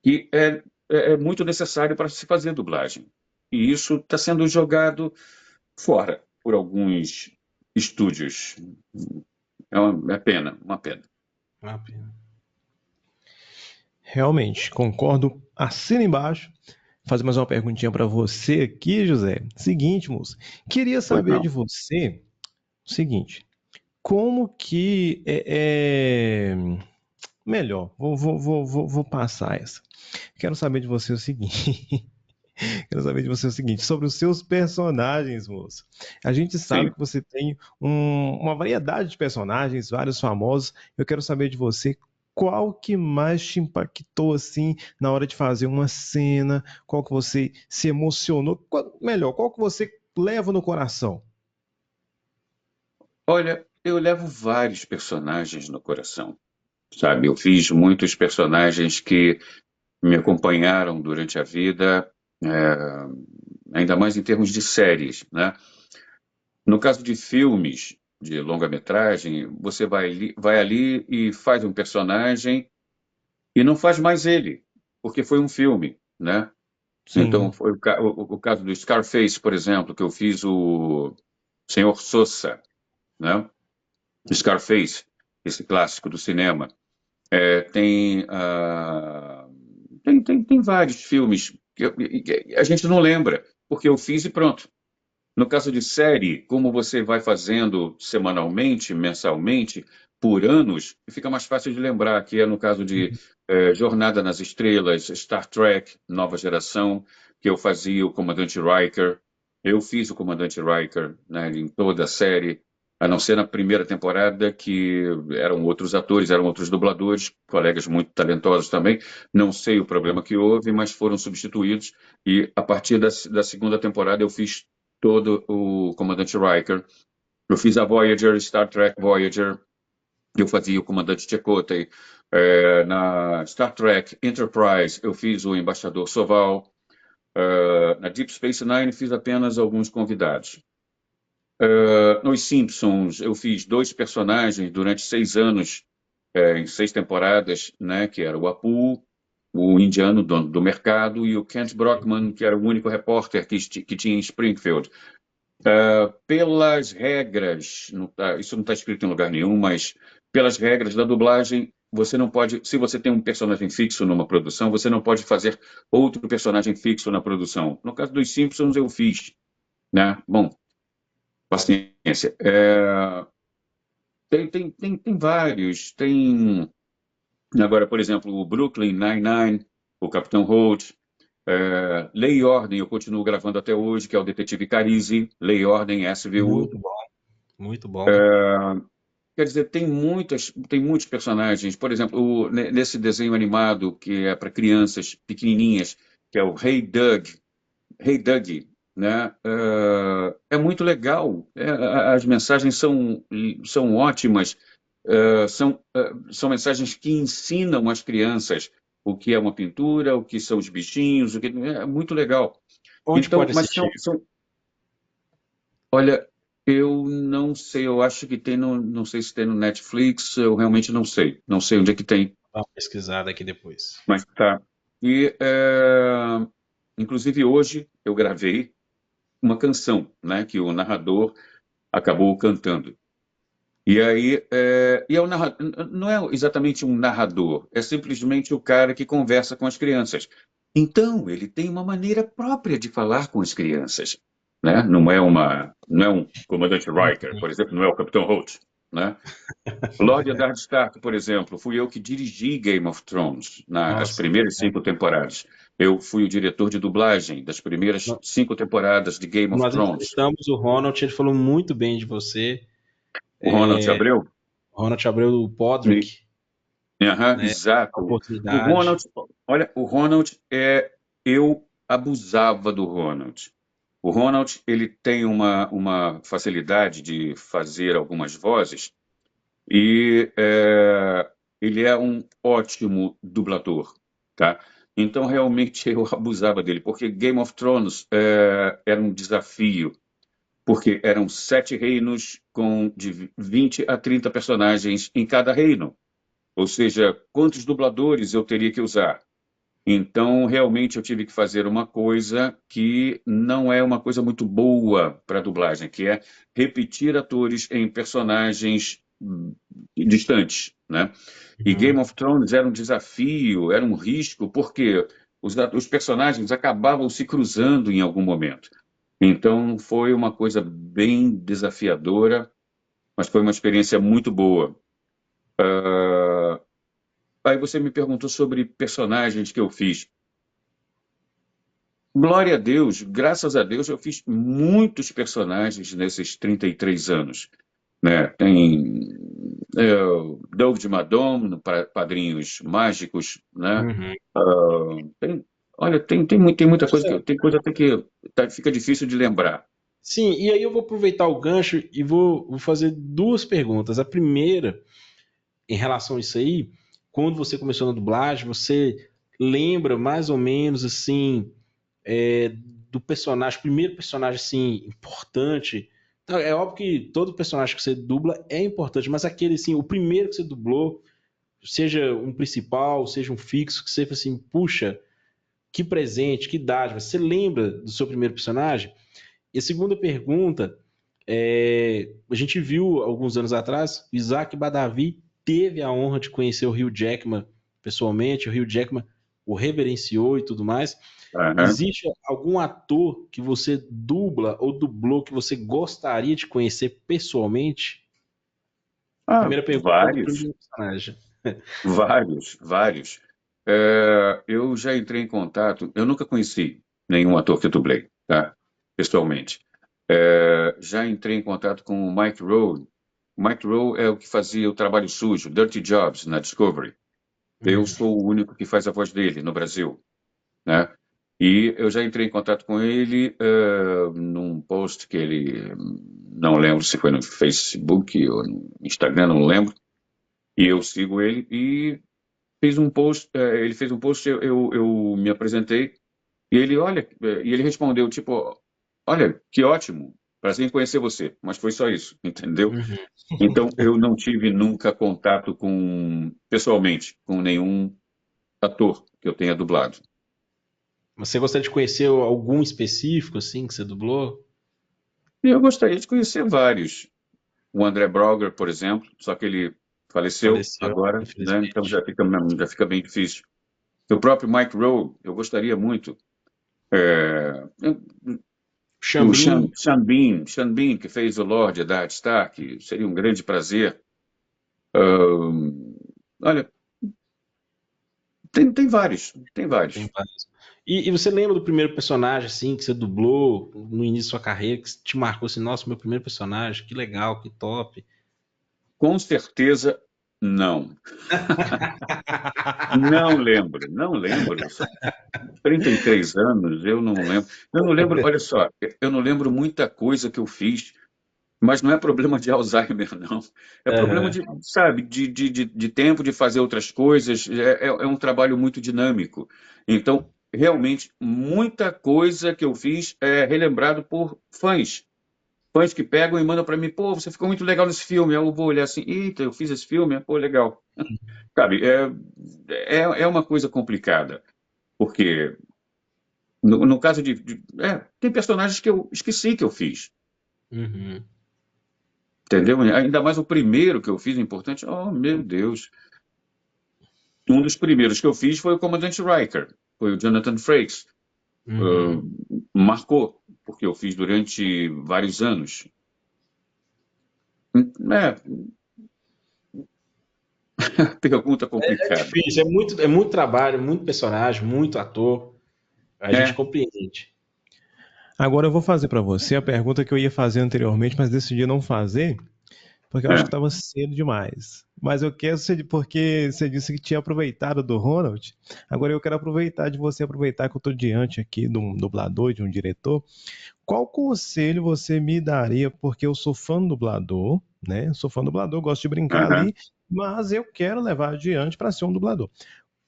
que é muito necessário para se fazer dublagem. E isso está sendo jogado fora por alguns estúdios. É pena, uma pena. Ah, pena. Realmente, concordo. Assina embaixo. Fazer mais uma perguntinha para você aqui, José. Seguinte, moço. Queria Pois saber não. de você o seguinte: como que melhor, vou passar essa. Quero saber de você o seguinte. Quero saber de você o seguinte, sobre os seus personagens, moço. A gente sabe Sim. que você tem uma variedade de personagens, vários famosos. Eu quero saber de você qual que mais te impactou assim na hora de fazer uma cena, qual que você se emocionou, melhor, qual que você leva no coração? Olha, eu levo vários personagens no coração, sabe? Eu fiz muitos personagens que me acompanharam durante a vida. ainda mais em termos de séries, né? No caso de filmes de longa-metragem, você vai ali e faz um personagem e não faz mais ele, porque foi um filme, né? Então, Sim. foi o caso do Scarface, por exemplo, que eu fiz o Senhor Sosa, né? Scarface, esse clássico do cinema. Tem, tem vários filmes que a gente não lembra, porque eu fiz e pronto. No caso de série, como você vai fazendo semanalmente, mensalmente, por anos, fica mais fácil de lembrar, que é no caso de Jornada nas Estrelas, Star Trek, Nova Geração, que eu fazia o Comandante Riker. Eu fiz o Comandante Riker, né, em toda a série, a não ser na primeira temporada, que eram outros atores, eram outros dubladores, colegas muito talentosos também. Não sei o problema que houve, mas foram substituídos. E a partir da segunda temporada eu fiz todo o Comandante Riker. Eu fiz a Voyager, Star Trek Voyager, eu fazia o Comandante Chakotay. Na Star Trek Enterprise, eu fiz o Embaixador Soval. Na Deep Space Nine, fiz apenas alguns convidados. Nos Simpsons, eu fiz 2 personagens durante 6 anos, em 6 temporadas, né, que era o Apu, o indiano dono do mercado, e o Kent Brockman, que era o único repórter que tinha em Springfield. Pelas regras, isso não está escrito em lugar nenhum, mas pelas regras da dublagem, você não pode, se você tem um personagem fixo numa produção, você não pode fazer outro personagem fixo na produção. No caso dos Simpsons, eu fiz, né? Bom, paciência. Tem vários. Tem, agora, por exemplo, o Brooklyn Nine-Nine, o Capitão Holt. Lei e Ordem, eu continuo gravando até hoje, que é o Detetive Carisi. Lei e Ordem, SVU. Muito bom, muito bom. Quer dizer, tem muitos personagens. Por exemplo, nesse desenho animado que é para crianças pequenininhas, que é o Hey Doug, né? É muito legal. As mensagens são ótimas. São mensagens que ensinam as crianças o que é uma pintura, o que são os bichinhos, é muito legal. Onde Então, pode mas assistir? olha, eu não sei, eu acho que tem não sei se tem no Netflix, eu realmente não sei. Não sei onde é que tem, Dá uma pesquisada aqui depois. mas tá. E, inclusive, hoje eu gravei uma canção, né, que o narrador acabou cantando. E aí, não é exatamente um narrador, é simplesmente o cara que conversa com as crianças. Então, ele tem uma maneira própria de falar com as crianças, né? Não é um comandante Riker, por exemplo, não é o Capitão Holt, né? Lord Eddard Stark, por exemplo, fui eu que dirigi Game of Thrones nas Nossa, primeiras 5 temporadas. Eu fui o diretor de dublagem das primeiras nó- 5 temporadas de Game of nós Thrones. entrevistamos o Ronald, ele falou muito bem de você. O Ronald Abreu? Ronald Abreu do Podrick, Aham, né? A exato. O oportunidade. Ronald, olha, o Ronald eu abusava do Ronald. O Ronald, ele tem uma facilidade de fazer algumas vozes e ele é um ótimo dublador, tá? Então, realmente, eu abusava dele, porque Game of Thrones era um desafio, porque eram 7 reinos com de 20 a 30 personagens em cada reino. Ou seja, quantos dubladores eu teria que usar? Então, realmente, eu tive que fazer uma coisa que não é uma coisa muito boa para dublagem, que é repetir atores em personagens distantes, né? E Game Uhum. of Thrones era um desafio, era um risco, porque os personagens acabavam se cruzando em algum momento. Então, foi uma coisa bem desafiadora, mas foi uma experiência muito boa. Aí você me perguntou sobre personagens que eu fiz. Glória a Deus, graças a Deus, eu fiz muitos personagens nesses 33 anos. Né? Tem Doug de Madom, no Padrinhos Mágicos, né? Uhum. Olha, tem muita coisa tem coisa até que fica difícil de lembrar. Sim, e aí eu vou aproveitar o gancho e vou fazer duas perguntas. A primeira, em relação a isso aí, quando você começou na dublagem, você lembra mais ou menos assim, do personagem, primeiro personagem assim, importante. Então, é óbvio que todo personagem que você dubla é importante, mas aquele assim, o primeiro que você dublou, seja um principal, seja um fixo, que você fala assim, puxa, que presente, que dádiva. Você lembra do seu primeiro personagem? E a segunda pergunta, a gente viu alguns anos atrás, o Isaac Badavi teve a honra de conhecer o Hugh Jackman pessoalmente, o Hugh Jackman o reverenciou e tudo mais. Aham. Existe algum ator que você dubla ou dublou que você gostaria de conhecer pessoalmente? Primeira pergunta é do Vários, primeiro personagem. vários, vários. Eu já entrei em contato, eu nunca conheci nenhum ator que eu dublei, tá? Pessoalmente. Já entrei em contato com o Mike Rowe. O Mike Rowe é o que fazia o trabalho sujo, Dirty Jobs, na Discovery. Eu Uhum. sou o único que faz a voz dele no Brasil, né? E eu já entrei em contato com ele num post que ele, não lembro se foi no Facebook ou no Instagram, não lembro. E eu sigo ele e fez um post, ele fez um post, eu me apresentei e ele, olha, e ele respondeu tipo, olha, que ótimo, prazer em conhecer você, mas foi só isso, entendeu? Uhum. Então eu não tive nunca contato pessoalmente, com nenhum ator que eu tenha dublado. Você gostaria de conhecer algum específico, assim, que você dublou? E eu gostaria de conhecer vários. O André Brauger, por exemplo, só que ele faleceu Faleceu, agora, né? Então infelizmente. já fica bem difícil. O próprio Mike Rowe, eu gostaria muito. É, o Xambim, Sean Bean, que fez o Lorde da Stark, seria um grande prazer. Olha, tem vários, tem tem vários. vários. E você lembra do primeiro personagem, assim, que você dublou no início da sua carreira, que te marcou assim, nossa, meu primeiro personagem, que legal, que top. Com certeza, não. Não lembro, não lembro. São 33 anos, eu não lembro. Eu não lembro, olha só, eu não lembro muita coisa que eu fiz. Mas não é problema de Alzheimer, não. É problema Aham. de, sabe, de tempo de fazer outras coisas. É um trabalho muito dinâmico. Então, realmente, muita coisa que eu fiz é relembrado por fãs. Fãs que pegam e mandam para mim, pô, você ficou muito legal nesse filme. Eu vou olhar assim, eita, eu fiz esse filme, pô, legal. Sabe, é uma coisa complicada, porque no caso tem personagens que eu esqueci que eu fiz. Uhum. Entendeu? Ainda mais o primeiro que eu fiz, importante. Oh, meu Deus. Um dos primeiros que eu fiz foi o Comandante Riker, foi o Jonathan Frakes. Uhum. Uh, marcou, porque eu fiz durante vários anos. É, pergunta É complicada. difícil, é muito trabalho, muito personagem, muito ator. A gente É, compreende. Agora eu vou fazer para você a pergunta que eu ia fazer anteriormente, mas decidi não fazer, porque eu acho que é. estava cedo demais. Mas eu quero, porque você disse que tinha aproveitado do Ronald, agora eu quero aproveitar de você, aproveitar que eu estou diante aqui de um dublador, de um diretor. Qual conselho você me daria, porque eu sou fã do dublador, né? Sou fã do dublador, gosto de brincar Aham. ali, mas eu quero levar adiante para ser um dublador.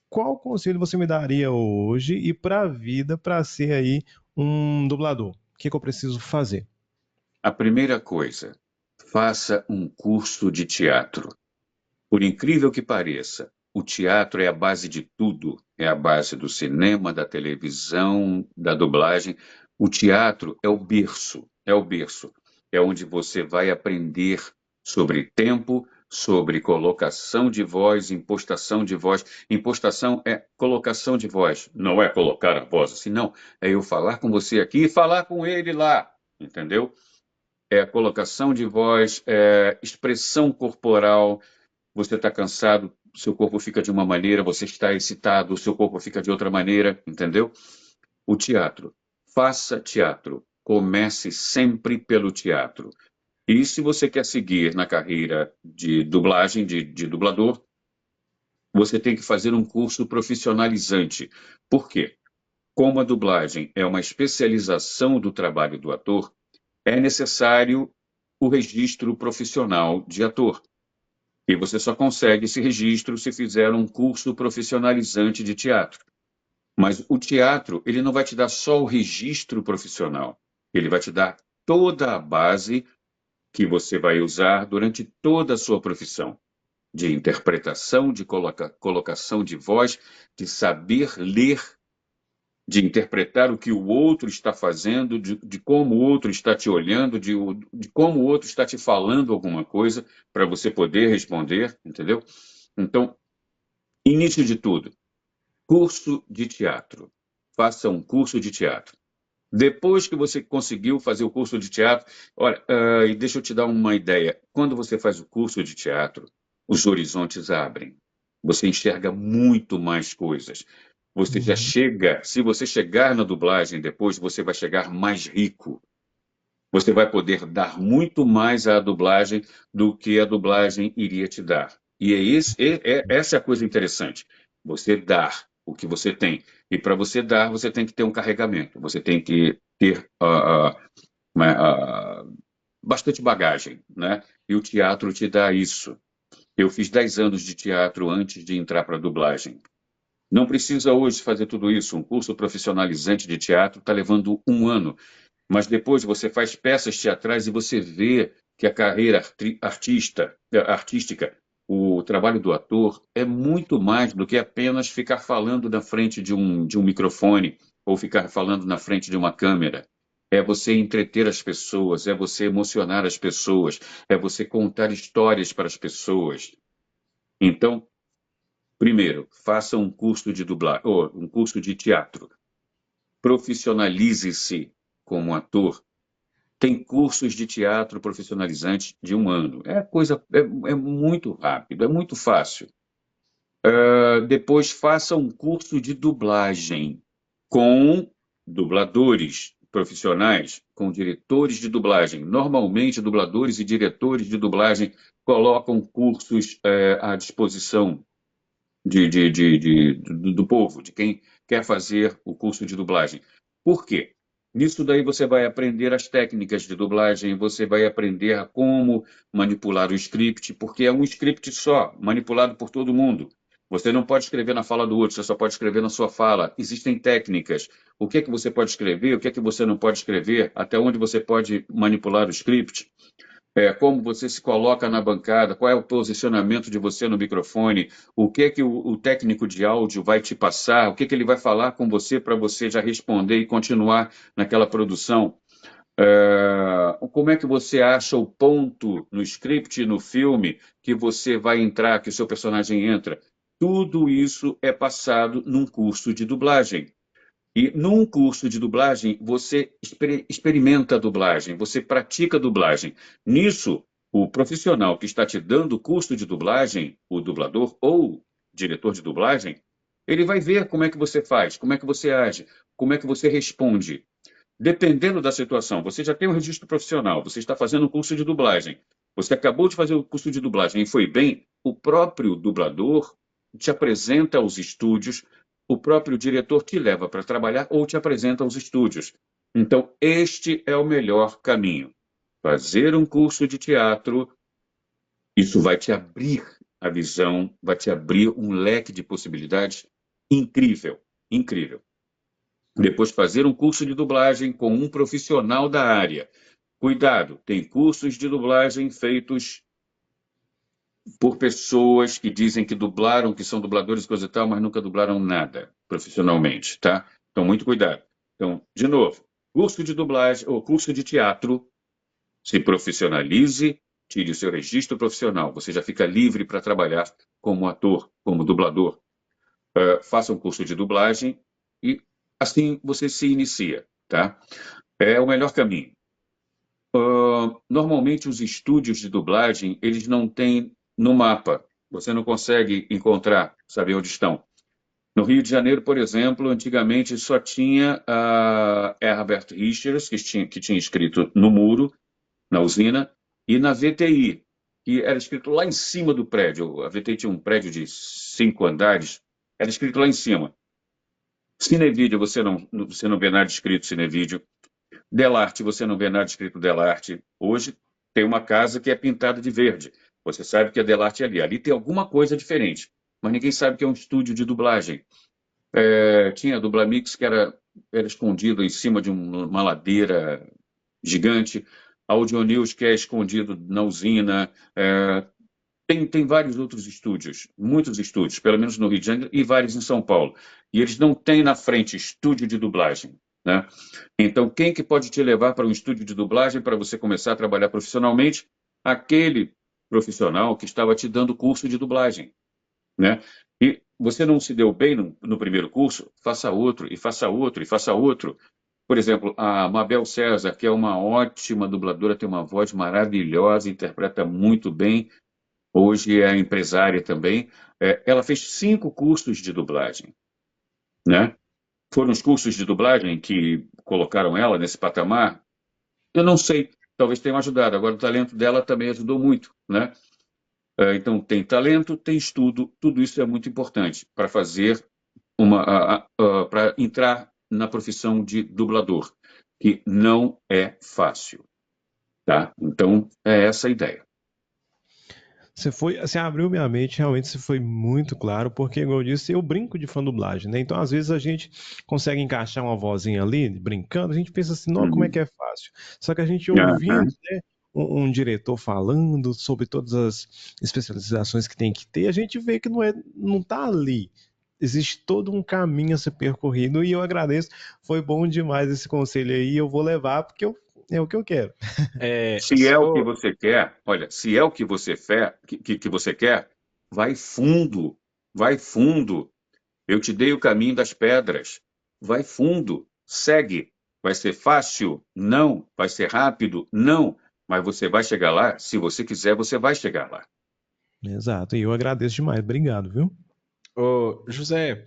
Qual conselho você me daria hoje e para a vida para ser aí um dublador? O que, que eu preciso fazer? A primeira coisa, faça um curso de teatro. Por incrível que pareça, o teatro é a base de tudo. É a base do cinema, da televisão, da dublagem. O teatro é o berço, é o berço. É onde você vai aprender sobre tempo, sobre colocação de voz, impostação de voz. Impostação é colocação de voz, não é colocar a voz assim, não. É eu falar com você aqui e falar com ele lá, entendeu? É colocação de voz, expressão corporal. Você está cansado, seu corpo fica de uma maneira, você está excitado, seu corpo fica de outra maneira, entendeu? O teatro. Faça teatro. Comece sempre pelo teatro. E se você quer seguir na carreira de dublagem, de dublador, você tem que fazer um curso profissionalizante. Por quê? Como a dublagem é uma especialização do trabalho do ator, é necessário o registro profissional de ator. E você só consegue esse registro se fizer um curso profissionalizante de teatro. Mas o teatro, ele não vai te dar só o registro profissional. Ele vai te dar toda a base que você vai usar durante toda a sua profissão. De interpretação, de colocação de voz, de saber ler, de interpretar o que o outro está fazendo, de como o outro está te olhando, de como o outro está te falando alguma coisa para você poder responder, entendeu? Então, início de tudo, curso de teatro. Faça um curso de teatro. Depois que você conseguiu fazer o curso de teatro, olha, e deixa eu te dar uma ideia. Quando você faz o curso de teatro, os horizontes abrem. Você enxerga muito mais coisas. Você já chega, se você chegar na dublagem depois, você vai chegar mais rico. Você vai poder dar muito mais à dublagem do que a dublagem iria te dar. E essa é a coisa interessante. Você dar o que você tem. E para você dar, você tem que ter um carregamento. Você tem que ter bastante bagagem, né? E o teatro te dá isso. Eu fiz 10 anos de teatro antes de entrar para a dublagem. Não precisa hoje fazer tudo isso. Um curso profissionalizante de teatro está levando 1 ano. Mas depois você faz peças teatrais e você vê que a carreira artística, o trabalho do ator, é muito mais do que apenas ficar falando na frente de um microfone ou ficar falando na frente de uma câmera. É você entreter as pessoas, é você emocionar as pessoas, é você contar histórias para as pessoas. Então, primeiro, faça um curso de dublagem, ou um curso de teatro. Profissionalize-se como ator. Tem cursos de teatro profissionalizantes de 1 ano. É muito rápido, é muito fácil. Depois faça um curso de dublagem com dubladores profissionais, com diretores de dublagem. Normalmente, dubladores e diretores de dublagem colocam cursos à disposição do povo, de quem quer fazer o curso de dublagem. Por quê? Nisso daí você vai aprender as técnicas de dublagem, você vai aprender a como manipular o script, porque é um script só, manipulado por todo mundo. Você não pode escrever na fala do outro, você só pode escrever na sua fala. Existem técnicas. O que é que você pode escrever, o que é que você não pode escrever, até onde você pode manipular o script. Como você se coloca na bancada, qual é o posicionamento de você no microfone, o que é que o técnico de áudio vai te passar, o que é que ele vai falar com você para você já responder e continuar naquela produção. Como é que você acha o ponto no script, no filme, que você vai entrar, que o seu personagem entra. Tudo isso é passado num curso de dublagem. E num curso de dublagem, você experimenta a dublagem, você pratica a dublagem. Nisso, o profissional que está te dando o curso de dublagem, o dublador ou diretor de dublagem, ele vai ver como é que você faz, como é que você age, como é que você responde. Dependendo da situação, você já tem um registro profissional, você está fazendo um curso de dublagem, você acabou de fazer o curso de dublagem e foi bem, o próprio dublador te apresenta aos estúdios, o próprio diretor te leva para trabalhar ou te apresenta aos estúdios. Então, este é o melhor caminho. Fazer um curso de teatro, isso vai te abrir a visão, vai te abrir um leque de possibilidades incrível, incrível. Depois, fazer um curso de dublagem com um profissional da área. Cuidado, tem cursos de dublagem feitos por pessoas que dizem que dublaram, que são dubladores e coisa e tal, mas nunca dublaram nada profissionalmente, tá? Então, muito cuidado. Então, de novo, curso de dublagem ou curso de teatro, se profissionalize, tire o seu registro profissional. Você já fica livre para trabalhar como ator, como dublador. Faça um curso de dublagem e assim você se inicia, tá? É o melhor caminho. Normalmente os estúdios de dublagem, eles não têm no mapa. Você não consegue encontrar, saber onde estão. No Rio de Janeiro, por exemplo, antigamente só tinha a Herbert Richards, que tinha escrito no muro, na usina, e na VTI, que era escrito lá em cima do prédio. A VTI tinha um prédio de 5 andares, era escrito lá em cima. Cinevídeo, você não vê nada escrito Cinevídeo. Delarte, você não vê nada escrito Delarte. Hoje tem uma casa que é pintada de verde. Você sabe que a Delarte é ali. Ali tem alguma coisa diferente, mas ninguém sabe que é um estúdio de dublagem. Tinha a Dublamix, que era escondido em cima de uma ladeira gigante. A Audio News, que é escondido na usina. Tem vários outros estúdios, muitos estúdios, pelo menos no Rio de Janeiro, e vários em São Paulo. E eles não têm na frente estúdio de dublagem, né? Então, quem que pode te levar para um estúdio de dublagem para você começar a trabalhar profissionalmente? Aquele profissional que estava te dando curso de dublagem, né? E você não se deu bem no primeiro curso, faça outro, e faça outro, e faça outro. Por exemplo, a Mabel César, que é uma ótima dubladora, tem uma voz maravilhosa, interpreta muito bem, hoje é empresária também. Ela fez 5 cursos de dublagem, né? Foram os cursos de dublagem que colocaram ela nesse patamar? Eu não sei, talvez tenham ajudado. Agora, o talento dela também ajudou muito, né? Então, tem talento, tem estudo, tudo isso é muito importante para fazer para entrar na profissão de dublador, que não é fácil, tá? Então, é essa a ideia. Você abriu minha mente, realmente você foi muito claro, porque, como eu disse, eu brinco de fã dublagem, né? Então, às vezes, a gente consegue encaixar uma vozinha ali, brincando, a gente pensa assim, não, como é que é fácil? Só que a gente ouvindo, Aham. né, um diretor falando sobre todas as especializações que tem que ter, a gente vê que não tá ali. Existe todo um caminho a ser percorrido e eu agradeço. Foi bom demais esse conselho aí, eu vou levar porque é o que eu quero. Se é o que você quer, olha, se é o que que você quer, vai fundo, vai fundo. Eu te dei o caminho das pedras. Vai fundo, segue. Vai ser fácil? Não. Vai ser rápido? Não. Mas você vai chegar lá, se você quiser, você vai chegar lá. Exato, e eu agradeço demais. Obrigado, viu? Ô, José,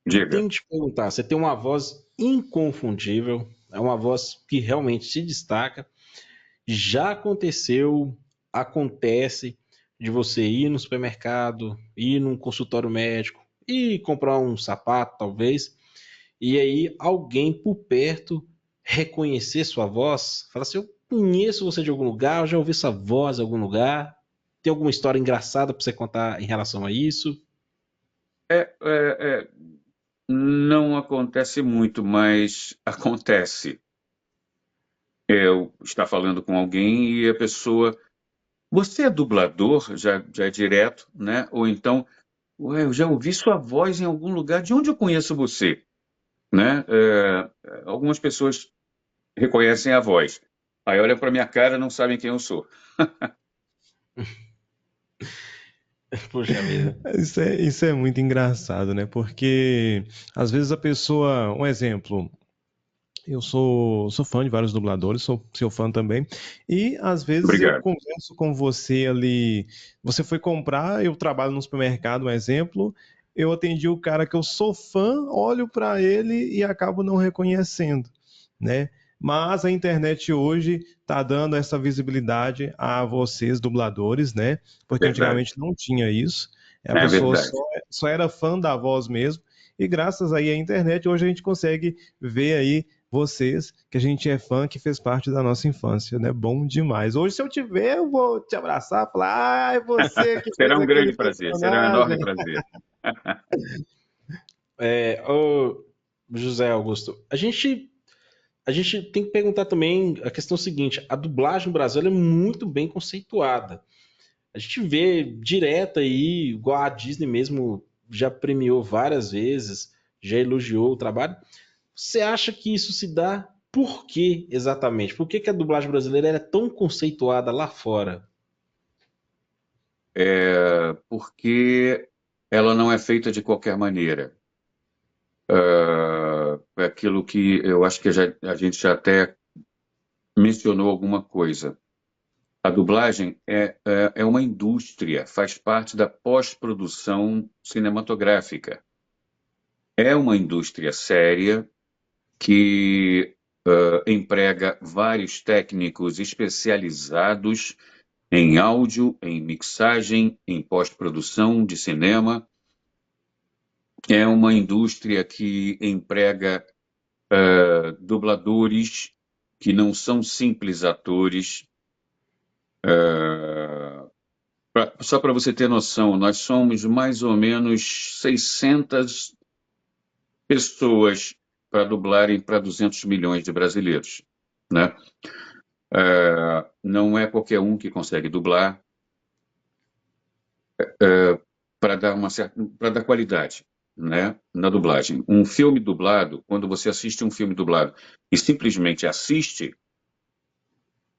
eu Diga. tenho que te perguntar, você tem uma voz inconfundível, é uma voz que realmente se destaca. Já aconteceu, acontece de você ir no supermercado, ir num consultório médico e comprar um sapato, talvez, e aí alguém por perto reconhecer sua voz, fala assim: eu conheço você de algum lugar, eu já ouvi sua voz em algum lugar. Tem alguma história engraçada para você contar em relação a isso? É, não acontece muito, mas acontece. Eu estar falando com alguém e a pessoa. Você é dublador? Já é direto, né? Ou então, ué, eu já ouvi sua voz em algum lugar. De onde eu conheço você? Né? Algumas pessoas reconhecem a voz. Aí olham para minha cara e não sabem quem eu sou. Puxa vida. Isso é muito engraçado, né? Porque às vezes a pessoa, um exemplo, eu sou fã de vários dubladores, sou seu fã também, e às vezes eu Obrigado. converso com você ali, você foi comprar, eu trabalho no supermercado, um exemplo, eu atendi o cara que eu sou fã, olho para ele e acabo não reconhecendo, né? Mas a internet hoje está dando essa visibilidade a vocês, dubladores, né? Porque Verdade. antigamente não tinha isso. A É pessoa verdade. só era fã da voz mesmo. E graças aí à internet, hoje a gente consegue ver aí vocês, que a gente é fã, que fez parte da nossa infância, né? Bom demais. Hoje, se eu tiver, eu vou te abraçar, falar, ai, você que fez Será um aquele grande prazer, será um enorme personagem. prazer. Ô, José Augusto, a gente tem que perguntar também a questão seguinte: a dublagem no Brasil ela é muito bem conceituada. A gente vê direto aí, igual a Disney mesmo já premiou várias vezes, já elogiou o trabalho. Você acha que isso se dá por quê exatamente? Por que a dublagem brasileira é tão conceituada lá fora? Porque ela não é feita de qualquer maneira. É aquilo que eu acho que a gente já até mencionou alguma coisa. A dublagem é uma indústria, faz parte da pós-produção cinematográfica. É uma indústria séria que emprega vários técnicos especializados em áudio, em mixagem, em pós-produção de cinema. É uma indústria que emprega dubladores que não são simples atores. Só para você ter noção, nós somos mais ou menos 600 pessoas para dublarem para 200 milhões de brasileiros, né? Não é qualquer um que consegue dublar para dar qualidade, né, na dublagem. Um filme dublado, quando você assiste um filme dublado e simplesmente assiste,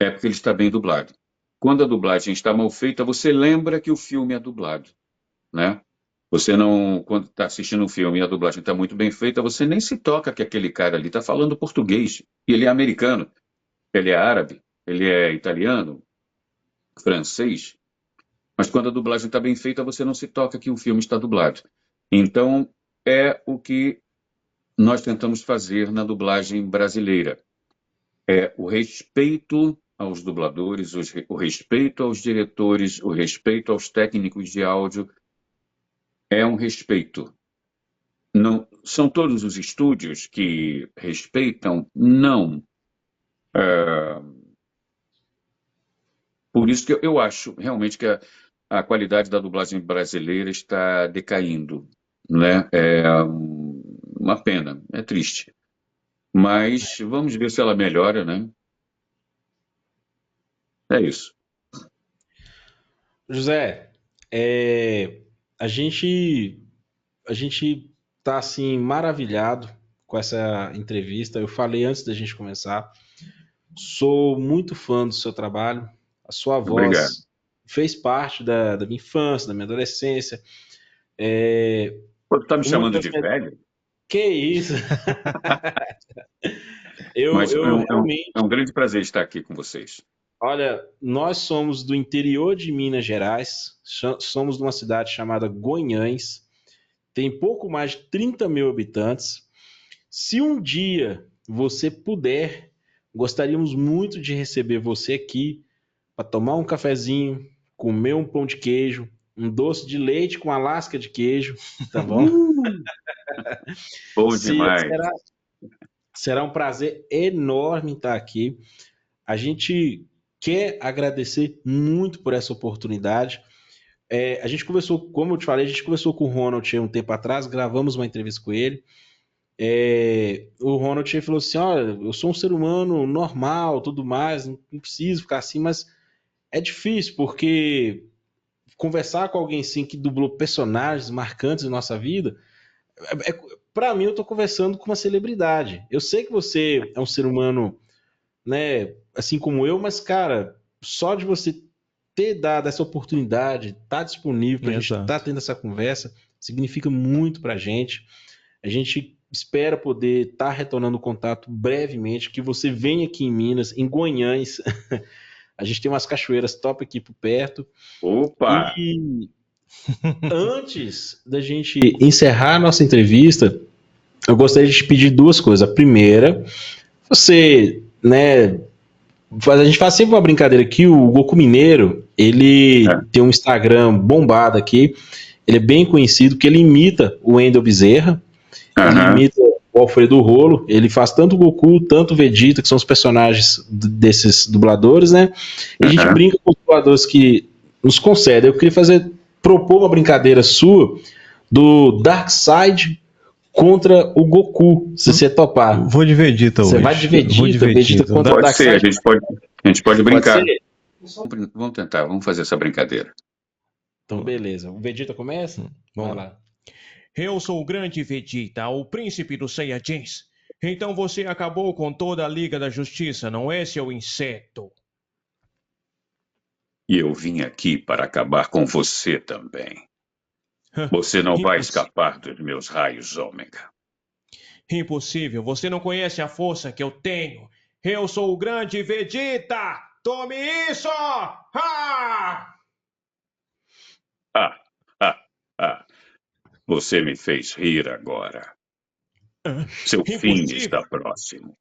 é porque ele está bem dublado. Quando a dublagem está mal feita, você lembra que o filme é dublado, né? Você não, quando está assistindo um filme e a dublagem está muito bem feita, você nem se toca que aquele cara ali está falando português. E ele é americano, ele é árabe, ele é italiano, francês. Mas quando a dublagem está bem feita, você não se toca que o filme está dublado. Então, é o que nós tentamos fazer na dublagem brasileira. É o respeito aos dubladores, o respeito aos diretores, o respeito aos técnicos de áudio. É um respeito. Não, são todos os estúdios que respeitam? Não. Por isso que eu acho realmente que a qualidade da dublagem brasileira está decaindo, né? É uma pena, é triste. Mas vamos ver se ela melhora, né? É isso. José, a gente tá assim maravilhado com essa entrevista. Eu falei antes da gente começar, sou muito fã do seu trabalho. A sua Obrigado. voz fez parte da minha infância, da minha adolescência. Pô, tu tá me Uma chamando das de velho? Que isso? Mas Eu realmente, é um grande prazer estar aqui com vocês. olha, nós somos do interior de Minas Gerais, somos de uma cidade chamada Guanhães, tem pouco mais de 30 mil habitantes. Se um dia você puder, gostaríamos muito de receber você aqui para tomar um cafezinho, comer um pão de queijo, um doce de leite com a lasca de queijo, tá bom? Bom demais. Será um prazer enorme estar aqui. A gente quer agradecer muito por essa oportunidade. A gente conversou, como eu te falei, a gente conversou com o Ronald um tempo atrás, gravamos uma entrevista com ele. O Ronald falou assim: olha, eu sou um ser humano normal, tudo mais, não preciso ficar assim, mas é difícil, porque conversar com alguém assim que dublou personagens marcantes da nossa vida, para mim eu tô conversando com uma celebridade. Eu sei que você é um ser humano, né, assim como eu, mas cara, só de você ter dado essa oportunidade, estar disponível para a gente estar tendo essa conversa, significa muito para a gente. A gente espera poder estar retornando o contato brevemente, que você venha aqui em Minas, em Guanhães. A gente tem umas cachoeiras top aqui por perto. Opa! E antes da gente encerrar a nossa entrevista, eu gostaria de te pedir duas coisas. A primeira, você, né, a gente faz sempre uma brincadeira aqui, o Goku Mineiro, ele tem um Instagram bombado aqui, ele é bem conhecido, porque ele imita o Wendel Bezerra, ele imita o Alfredo Rolo, ele faz tanto o Goku, tanto o Vegeta, que são os personagens desses dubladores, né? E a gente brinca com os dubladores que nos concedem. Eu queria propor uma brincadeira sua do Darkseid contra o Goku, se você topar. Vou de Vegeta hoje. Você vai de Vegeta contra o Darkseid. A gente pode brincar. Vamos tentar, vamos fazer essa brincadeira. Então, beleza. O Vegeta começa? Vamos lá. Eu sou o grande Vegeta, o príncipe dos Saiyajins. Então você acabou com toda a Liga da Justiça, não é, seu inseto? E eu vim aqui para acabar com você também. Você não vai escapar dos meus raios ômega. Impossível, você não conhece a força que eu tenho. Eu sou o grande Vegeta! Tome isso! Você me fez rir agora. Seu fim está próximo.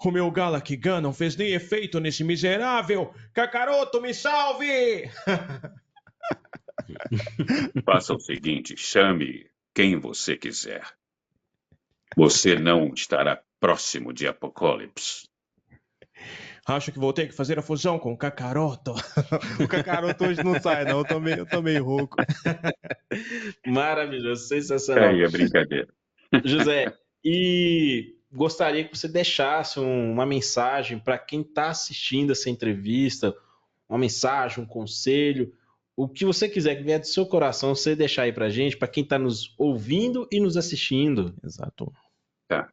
O meu Galakigan não fez nem efeito nesse miserável. Kakaroto, me salve! Faça o seguinte, chame quem você quiser. Você não estará próximo de Apocalipse. Acho que vou ter que fazer a fusão com o Kakaroto. O Kakaroto hoje não sai, não. Eu tô meio rouco. Maravilhoso, sensacional. É brincadeira. José, e gostaria que você deixasse uma mensagem para quem está assistindo essa entrevista, uma mensagem, um conselho, o que você quiser que vier do seu coração, você deixar aí para gente, para quem está nos ouvindo e nos assistindo. Exato. Tá.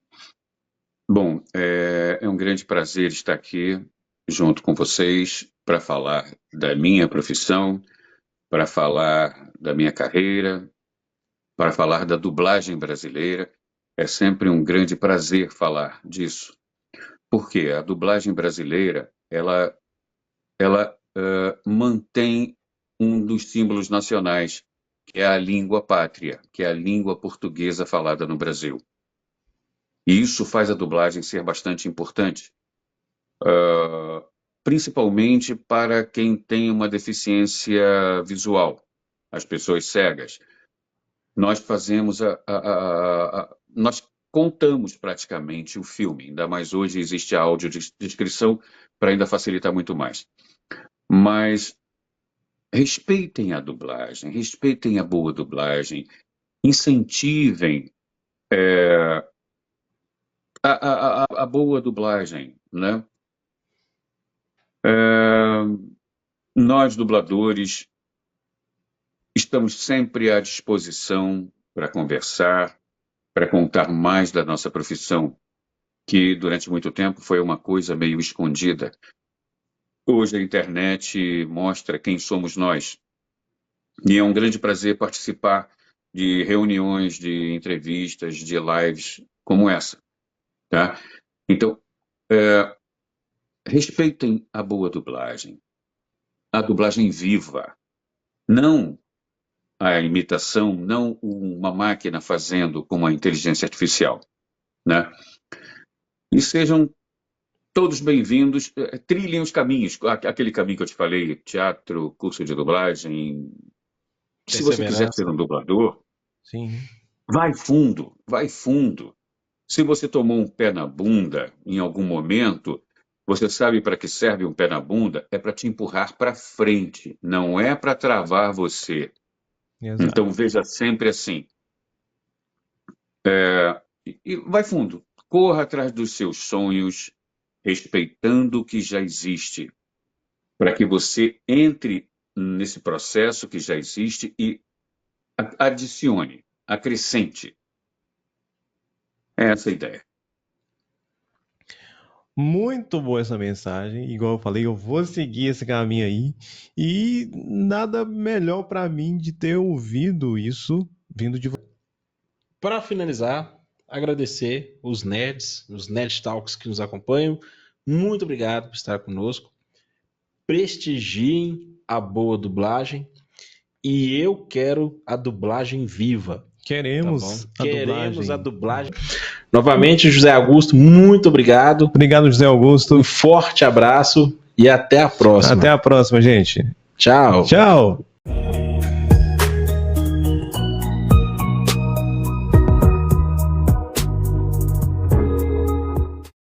Bom, é um grande prazer estar aqui junto com vocês para falar da minha profissão, para falar da minha carreira, para falar da dublagem brasileira. É sempre um grande prazer falar disso. Porque a dublagem brasileira, ela mantém um dos símbolos nacionais, que é a língua pátria, que é a língua portuguesa falada no Brasil. E isso faz a dublagem ser bastante importante, principalmente para quem tem uma deficiência visual, as pessoas cegas. Nós fazemos nós contamos praticamente o filme, ainda mais hoje existe a audiodescrição para ainda facilitar muito mais. Mas respeitem a dublagem, respeitem a boa dublagem, incentivem a boa dublagem, né? Nós, dubladores, estamos sempre à disposição para conversar, para contar mais da nossa profissão, que durante muito tempo foi uma coisa meio escondida. Hoje a internet mostra quem somos nós. E é um grande prazer participar de reuniões, de entrevistas, de lives como essa. Tá? Então, respeitem a boa dublagem. A dublagem viva. Não a imitação, não uma máquina fazendo com uma inteligência artificial. Né? E sejam todos bem-vindos, trilhem os caminhos, aquele caminho que eu te falei, teatro, curso de dublagem. Se você quiser ser um dublador, sim, vai fundo, vai fundo. Se você tomou um pé na bunda em algum momento, você sabe para que serve um pé na bunda? É para te empurrar para frente, não é para travar você. exato. Então veja sempre assim. E vai fundo, corra atrás dos seus sonhos, respeitando o que já existe, para que você entre nesse processo que já existe e adicione, acrescente. É essa a ideia. Muito boa essa mensagem. Igual eu falei, eu vou seguir esse caminho aí. E nada melhor para mim de ter ouvido isso vindo de você. Para finalizar, agradecer os Nerd Talks que nos acompanham. Muito obrigado por estar conosco. Prestigiem a boa dublagem. E eu quero a dublagem viva. Queremos a dublagem. Novamente, José Augusto, muito obrigado. Obrigado, José Augusto. Um forte abraço e até a próxima. Até a próxima, gente. Tchau. Tchau.